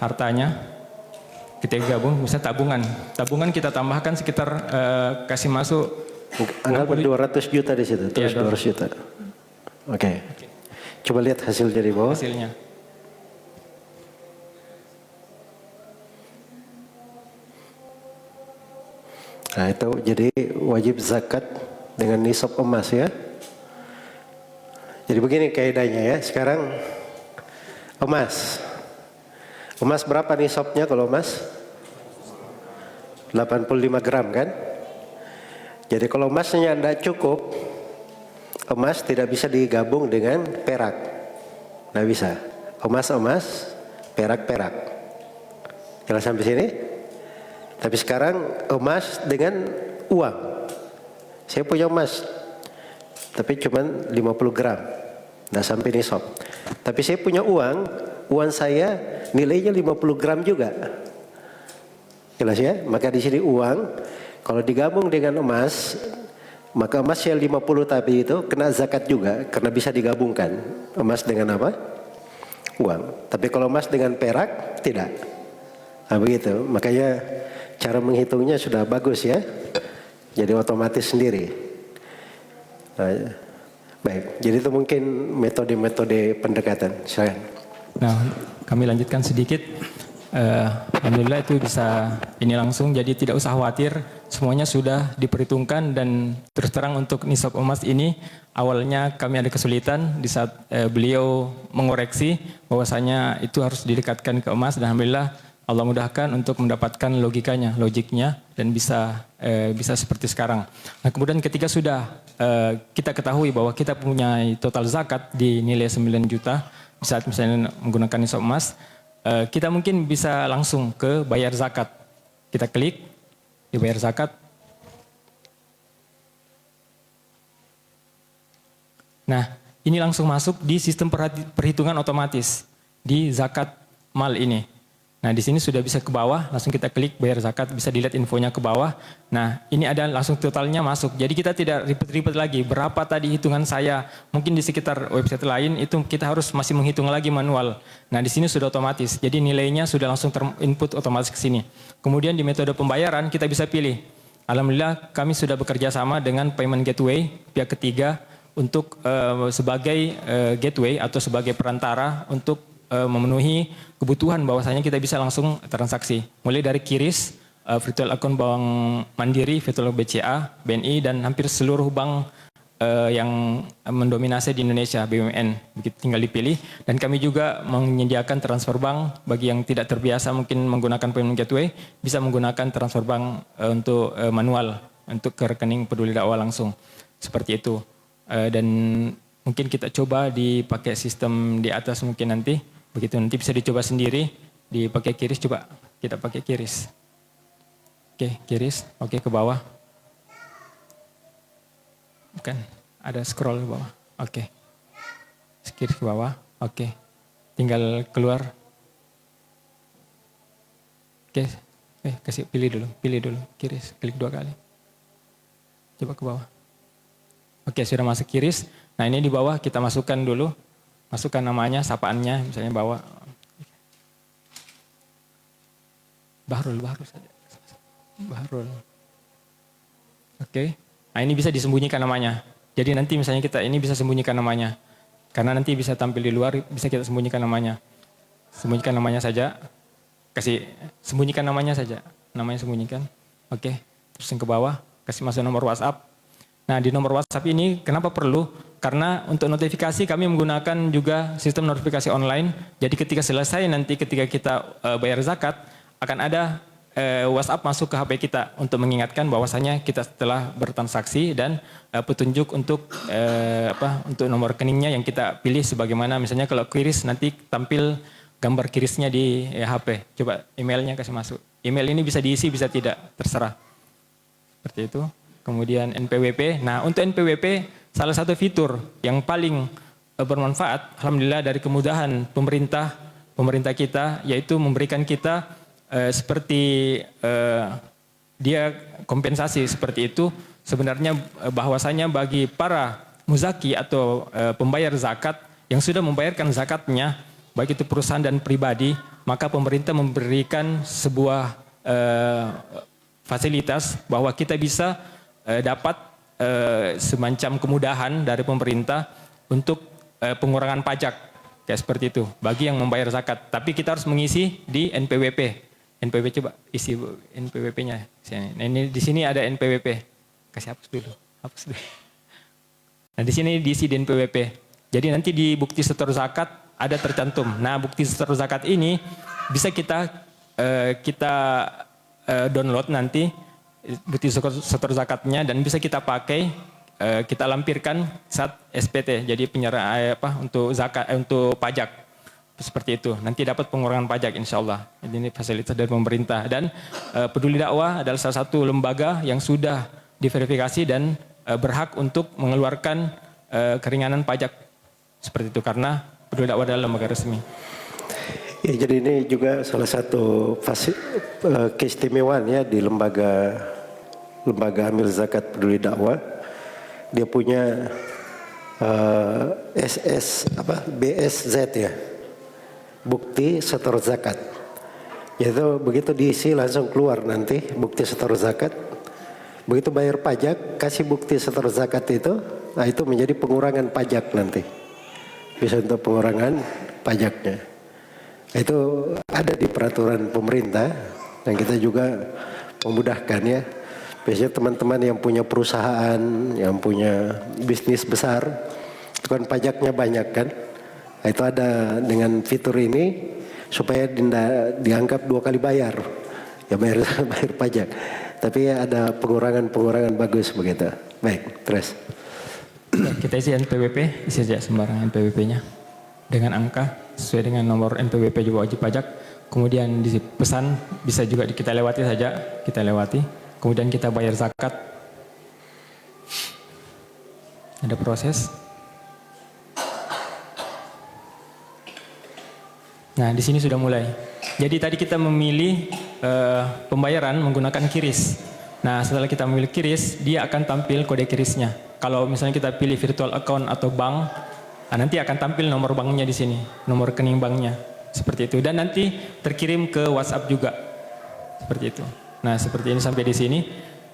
hartanya kita gabung, misalnya tabungan kita tambahkan sekitar kasih masuk anggap 200 juta di situ, terus ya, 200 juta. Oke. Coba lihat hasilnya di bawah. Hasilnya. Nah itu jadi wajib zakat dengan nisab emas ya. Jadi begini kaidahnya ya. Sekarang emas berapa nisabnya kalau emas? 85 gram kan? Jadi kalau emasnya tidak cukup, emas tidak bisa digabung dengan perak. Tidak bisa. Emas, perak. Jelas sampai sini? Tapi sekarang emas dengan uang. Saya punya emas, tapi cuma 50 gram. Tidak sampai nisab. Tapi saya punya uang saya nilainya 50 gram juga. Jelas ya? Maka di sini uang, kalau digabung dengan emas, maka emas yang 50 tadi itu kena zakat juga, karena bisa digabungkan. Emas dengan apa? Uang. Tapi kalau emas dengan perak, tidak. Nah begitu, makanya cara menghitungnya sudah bagus ya. Jadi otomatis sendiri. Nah, baik, jadi itu mungkin metode-metode pendekatan. Silakan. Nah, kami lanjutkan sedikit. Alhamdulillah itu bisa ini langsung, jadi tidak usah khawatir, semuanya sudah diperhitungkan. Dan terus terang untuk nisab emas ini awalnya kami ada kesulitan di saat beliau mengoreksi bahwasanya itu harus didekatkan ke emas, dan alhamdulillah Allah mudahkan untuk mendapatkan logiknya dan bisa seperti sekarang. Nah, kemudian ketika sudah kita ketahui bahwa kita punya total zakat di nilai 9 juta saat misalnya menggunakan nisab emas, kita mungkin bisa langsung ke bayar zakat. Kita klik di bayar zakat. Nah, ini langsung masuk di sistem perhitungan otomatis di zakat mal ini. Nah, di sini sudah bisa ke bawah, langsung kita klik bayar zakat, bisa dilihat infonya ke bawah. Nah, ini ada langsung totalnya masuk. Jadi kita tidak ribet-ribet lagi. Berapa tadi hitungan saya? Mungkin di sekitar website lain itu kita harus masih menghitung lagi manual. Nah, di sini sudah otomatis. Jadi nilainya sudah langsung terinput otomatis ke sini. Kemudian di metode pembayaran kita bisa pilih. Alhamdulillah kami sudah bekerja sama dengan payment gateway pihak ketiga untuk sebagai gateway atau sebagai perantara untuk memenuhi kebutuhan bahwasanya kita bisa langsung transaksi. Mulai dari QRIS, virtual account Bank Mandiri, virtual BCA, BNI, dan hampir seluruh bank yang mendominasi di Indonesia, BUMN. Begitu tinggal dipilih. Dan kami juga menyediakan transfer bank bagi yang tidak terbiasa mungkin menggunakan payment gateway, bisa menggunakan transfer bank untuk manual, untuk ke rekening Peduli Dakwah langsung. Seperti itu. Dan mungkin kita coba dipakai sistem di atas mungkin nanti. Begitu nanti bisa dicoba sendiri, dipakai QRIS, coba kita pakai QRIS. Oke, QRIS, oke ke bawah. Bukan, ada scroll ke bawah. Oke. QRIS ke bawah, oke. Tinggal keluar. Oke, kasih pilih dulu QRIS, klik 2 kali. Coba ke bawah. Oke, sudah masuk QRIS. Nah, ini di bawah kita masukkan dulu. Masukkan namanya, sapaannya, misalnya bawa Bahrul saja. Bahrul. Oke. Nah, ini bisa disembunyikan namanya. Jadi nanti misalnya kita ini bisa sembunyikan namanya. Karena nanti bisa tampil di luar, bisa kita sembunyikan namanya. Sembunyikan namanya saja. Sembunyikan namanya saja. Namanya sembunyikan. Oke. Terus yang ke bawah, kasih masuk nomor WhatsApp. Nah, di nomor WhatsApp ini kenapa perlu? Karena untuk notifikasi kami menggunakan juga sistem notifikasi online. Jadi ketika selesai nanti ketika kita bayar zakat akan ada WhatsApp masuk ke HP kita untuk mengingatkan bahwasanya kita telah bertransaksi dan petunjuk untuk untuk nomor rekeningnya yang kita pilih sebagaimana misalnya kalau QRIS nanti tampil gambar QRIS-nya di HP. Coba emailnya kasih masuk. Email ini bisa diisi bisa tidak terserah. Seperti itu. Kemudian NPWP. Nah, untuk NPWP salah satu fitur yang paling bermanfaat, alhamdulillah dari kemudahan pemerintah kita, yaitu memberikan kita seperti dia kompensasi seperti itu. Sebenarnya bahwasanya bagi para muzaki atau pembayar zakat yang sudah membayarkan zakatnya, baik itu perusahaan dan pribadi, maka pemerintah memberikan sebuah fasilitas bahwa kita bisa dapat semacam kemudahan dari pemerintah untuk pengurangan pajak kayak seperti itu bagi yang membayar zakat. Tapi kita harus mengisi di NPWP. NPWP coba isi NPWP-nya. Nah, ini di sini ada NPWP. Kasih hapus dulu. Nah, di sini diisi di NPWP. Jadi nanti di bukti setor zakat ada tercantum. Nah, bukti setor zakat ini bisa kita download nanti bukti setor zakatnya dan bisa kita pakai, kita lampirkan saat SPT, jadi penyerahan untuk zakat, untuk pajak seperti itu. Nanti dapat pengurangan pajak insya Allah. Ini fasilitas dari pemerintah. Dan Peduli Dakwah adalah salah satu lembaga yang sudah diverifikasi dan berhak untuk mengeluarkan keringanan pajak seperti itu karena Peduli Dakwah adalah lembaga resmi. Ya, jadi ini juga salah satu keistimewaan ya di lembaga amil zakat Peduli Dakwah. Dia punya BSZ ya, bukti setor zakat. Yaitu begitu diisi langsung keluar nanti bukti setor zakat. Begitu bayar pajak kasih bukti setor zakat itu, nah itu menjadi pengurangan pajak nanti. Bisa untuk pengurangan pajaknya. Itu ada di peraturan pemerintah dan kita juga memudahkan ya. Biasanya teman-teman yang punya perusahaan, yang punya bisnis besar, itu kan pajaknya banyak kan. Nah, itu ada dengan fitur ini supaya dianggap 2 kali bayar. Ya bayar pajak. Tapi ada pengurangan bagus begitu. Baik, terus. Kita isi NPWP, isi saja sembarang NPWP-nya dengan angka sesuai dengan nomor NPWP juga wajib pajak. Kemudian di pesan bisa juga kita lewati saja, kita lewati. Kemudian kita bayar zakat. Ada proses. Nah, di sini sudah mulai. Jadi tadi kita memilih pembayaran menggunakan QRIS. Nah, setelah kita memilih QRIS, dia akan tampil kode QRIS-nya. Kalau misalnya kita pilih virtual account atau bank, nah, nanti akan tampil nomor banknya di sini, nomor rekening banknya, seperti itu. Dan nanti terkirim ke WhatsApp juga, seperti itu. Nah, seperti ini sampai di sini.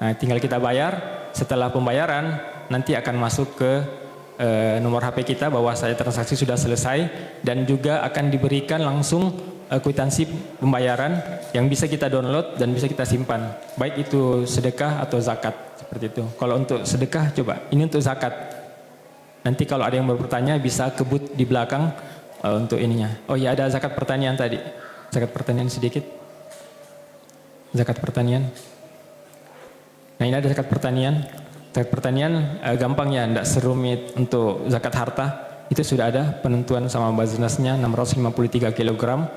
Nah, tinggal kita bayar. Setelah pembayaran, nanti akan masuk ke nomor HP kita bahwa saya transaksi sudah selesai dan juga akan diberikan langsung kwitansi pembayaran yang bisa kita download dan bisa kita simpan. Baik itu sedekah atau zakat, seperti itu. Kalau untuk sedekah, coba ini untuk zakat. Nanti kalau ada yang bertanya bisa kebut di belakang untuk ininya. Oh iya, ada zakat pertanian tadi. Zakat pertanian sedikit. Zakat pertanian. Nah, ini ada zakat pertanian. Zakat pertanian gampang ya, tidak serumit untuk zakat harta. Itu sudah ada penentuan sama Baznasnya 653 kg.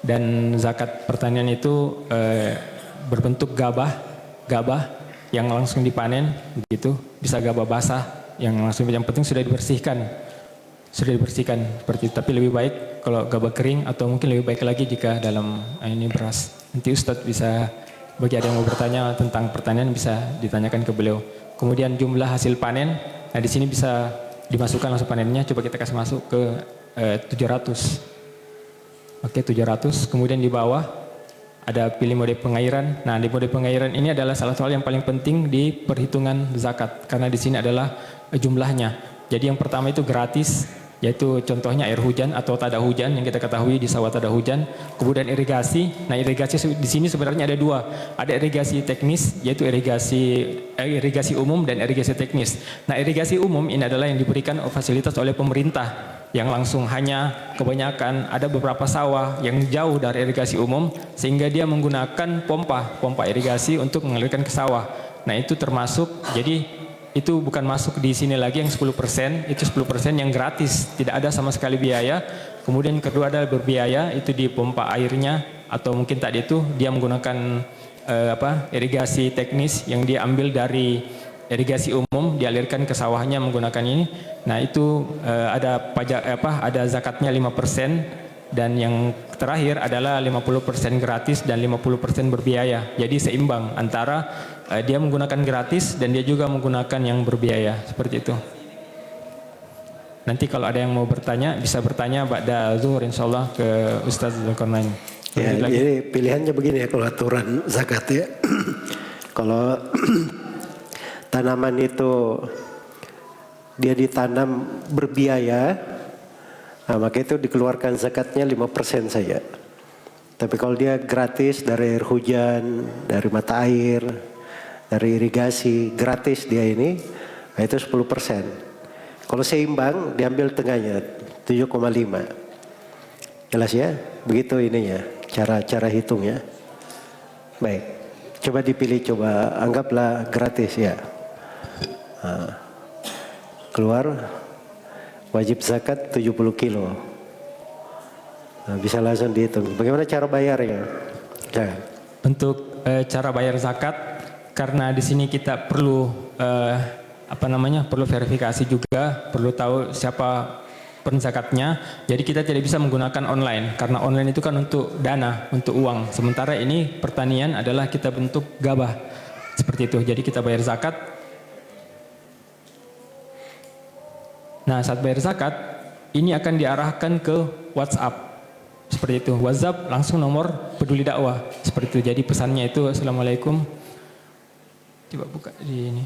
Dan zakat pertanian itu berbentuk gabah yang langsung dipanen begitu. Bisa gabah basah yang langsung, yang penting sudah dibersihkan seperti itu. Tapi lebih baik kalau gabah kering atau mungkin lebih baik lagi jika dalam ini beras. Nanti Ustadz bisa, bagi ada yang mau bertanya tentang pertanian bisa ditanyakan ke beliau. Kemudian jumlah hasil panen, nah di sini bisa dimasukkan langsung panennya. Coba kita kasih masuk ke 700. Oke, 700. Kemudian di bawah ada pilih mode pengairan. Nah, di mode pengairan ini adalah salah satu hal yang paling penting di perhitungan zakat karena di sini adalah jumlahnya. Jadi yang pertama itu gratis, yaitu contohnya air hujan atau tak ada hujan yang kita ketahui di sawah tak ada hujan. Kemudian irigasi. Nah, irigasi di sini sebenarnya ada dua. Ada irigasi teknis, yaitu irigasi umum dan irigasi teknis. Nah, irigasi umum ini adalah yang diberikan fasilitas oleh pemerintah yang langsung, hanya kebanyakan ada beberapa sawah yang jauh dari irigasi umum sehingga dia menggunakan pompa irigasi untuk mengalirkan ke sawah. Nah, itu termasuk, jadi itu bukan masuk di sini lagi yang 10%, itu 10% yang gratis, tidak ada sama sekali biaya. Kemudian kedua adalah berbiaya, itu di pompa airnya atau mungkin tadi itu dia menggunakan irigasi teknis yang dia ambil dari irigasi umum dialirkan ke sawahnya menggunakan ini. Nah, itu ada pajak ada zakatnya 5%. Dan yang terakhir adalah 50% gratis dan 50% berbiaya. Jadi seimbang antara dia menggunakan gratis dan dia juga menggunakan yang berbiaya. Seperti itu. Nanti kalau ada yang mau bertanya, bisa bertanya ba'da zuhur insyaallah ke Ustaz Zulkarnain. Ya, jadi pilihannya begini ya kalau aturan zakat ya. Kalau tanaman itu dia ditanam berbiaya, nah, maka itu dikeluarkan zakatnya 5% saja. Tapi kalau dia gratis dari air hujan, dari mata air, dari irigasi, gratis dia ini, nah itu 10%. Kalau seimbang diambil tengahnya 7,5. Jelas ya? Begitu ininya, cara hitungnya. Baik. Coba dipilih, coba anggaplah gratis ya. Keluar wajib zakat 70 kilo. Bisa langsung dihitung. Bagaimana cara bayarnya? Jangan. Untuk cara bayar zakat, karena di sini kita perlu perlu verifikasi juga, perlu tahu siapa penzakatnya. Jadi kita tidak bisa menggunakan online, karena online itu kan untuk dana, untuk uang. Sementara ini pertanian adalah kita bentuk gabah, seperti itu. Jadi kita bayar zakat. Nah, saat bayar zakat, ini akan diarahkan ke WhatsApp. Seperti itu, WhatsApp langsung nomor peduli dakwah. Seperti itu, jadi pesannya itu, Assalamualaikum. Coba buka di ini.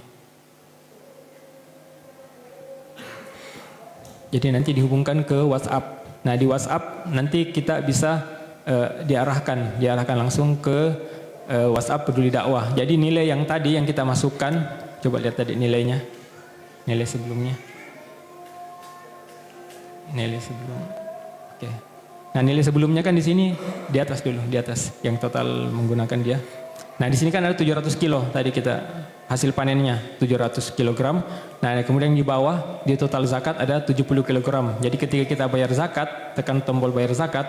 Jadi nanti dihubungkan ke WhatsApp. Nah, di WhatsApp nanti kita bisa diarahkan langsung ke WhatsApp peduli dakwah. Jadi nilai yang tadi yang kita masukkan, coba lihat tadi nilainya, nilai sebelumnya, nilai sebelum. Oke. Nah, nilai sebelumnya kan di sini di atas dulu, di atas yang total menggunakan dia. Nah, di sini kan ada 700 kilo tadi kita hasil panennya 700 kg. Nah, kemudian di bawah di total zakat ada 70 kg. Jadi ketika kita bayar zakat, tekan tombol bayar zakat,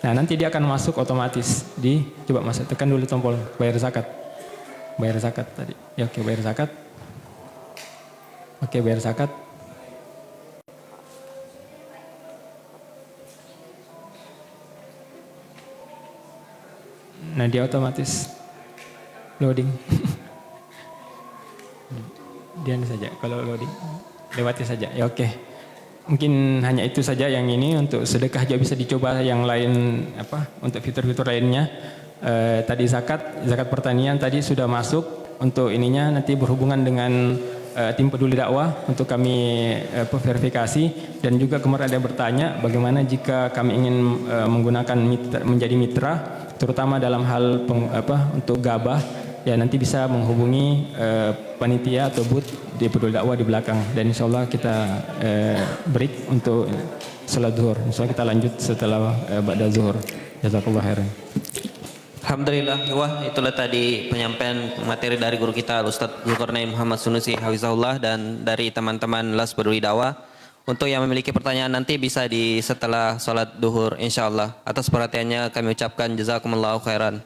nah nanti dia akan masuk otomatis di, coba masuk, tekan dulu tombol bayar zakat. Bayar zakat tadi. Ya, oke, bayar zakat. Oke, bayar zakat. Nah, dia otomatis loading. Dia saja kalau loading lewati saja ya, oke. Mungkin hanya itu saja yang ini. Untuk sedekah juga bisa dicoba yang lain, untuk fitur-fitur lainnya. Tadi zakat pertanian tadi sudah masuk. Untuk ininya nanti berhubungan dengan tim peduli dakwah untuk kami verifikasi. Dan juga kemarin ada yang bertanya bagaimana jika kami ingin menggunakan menjadi mitra, terutama dalam hal untuk gabah. Ya, nanti bisa menghubungi panitia atau booth di peduli dakwah di belakang. Dan insya Allah kita break untuk salat zuhur. Insya Allah kita lanjut setelah ba'da zuhur. Jazakallah khairan. Alhamdulillah, wah itulah tadi penyampaian materi dari guru kita Ustadz Zulkarnain Muhammad Sunusi Hafizahullah dan dari teman-teman Las Peduli Dakwah. Untuk yang memiliki pertanyaan nanti bisa di setelah salat duhur insyaallah. Atas perhatiannya kami ucapkan jazakumullahu khairan.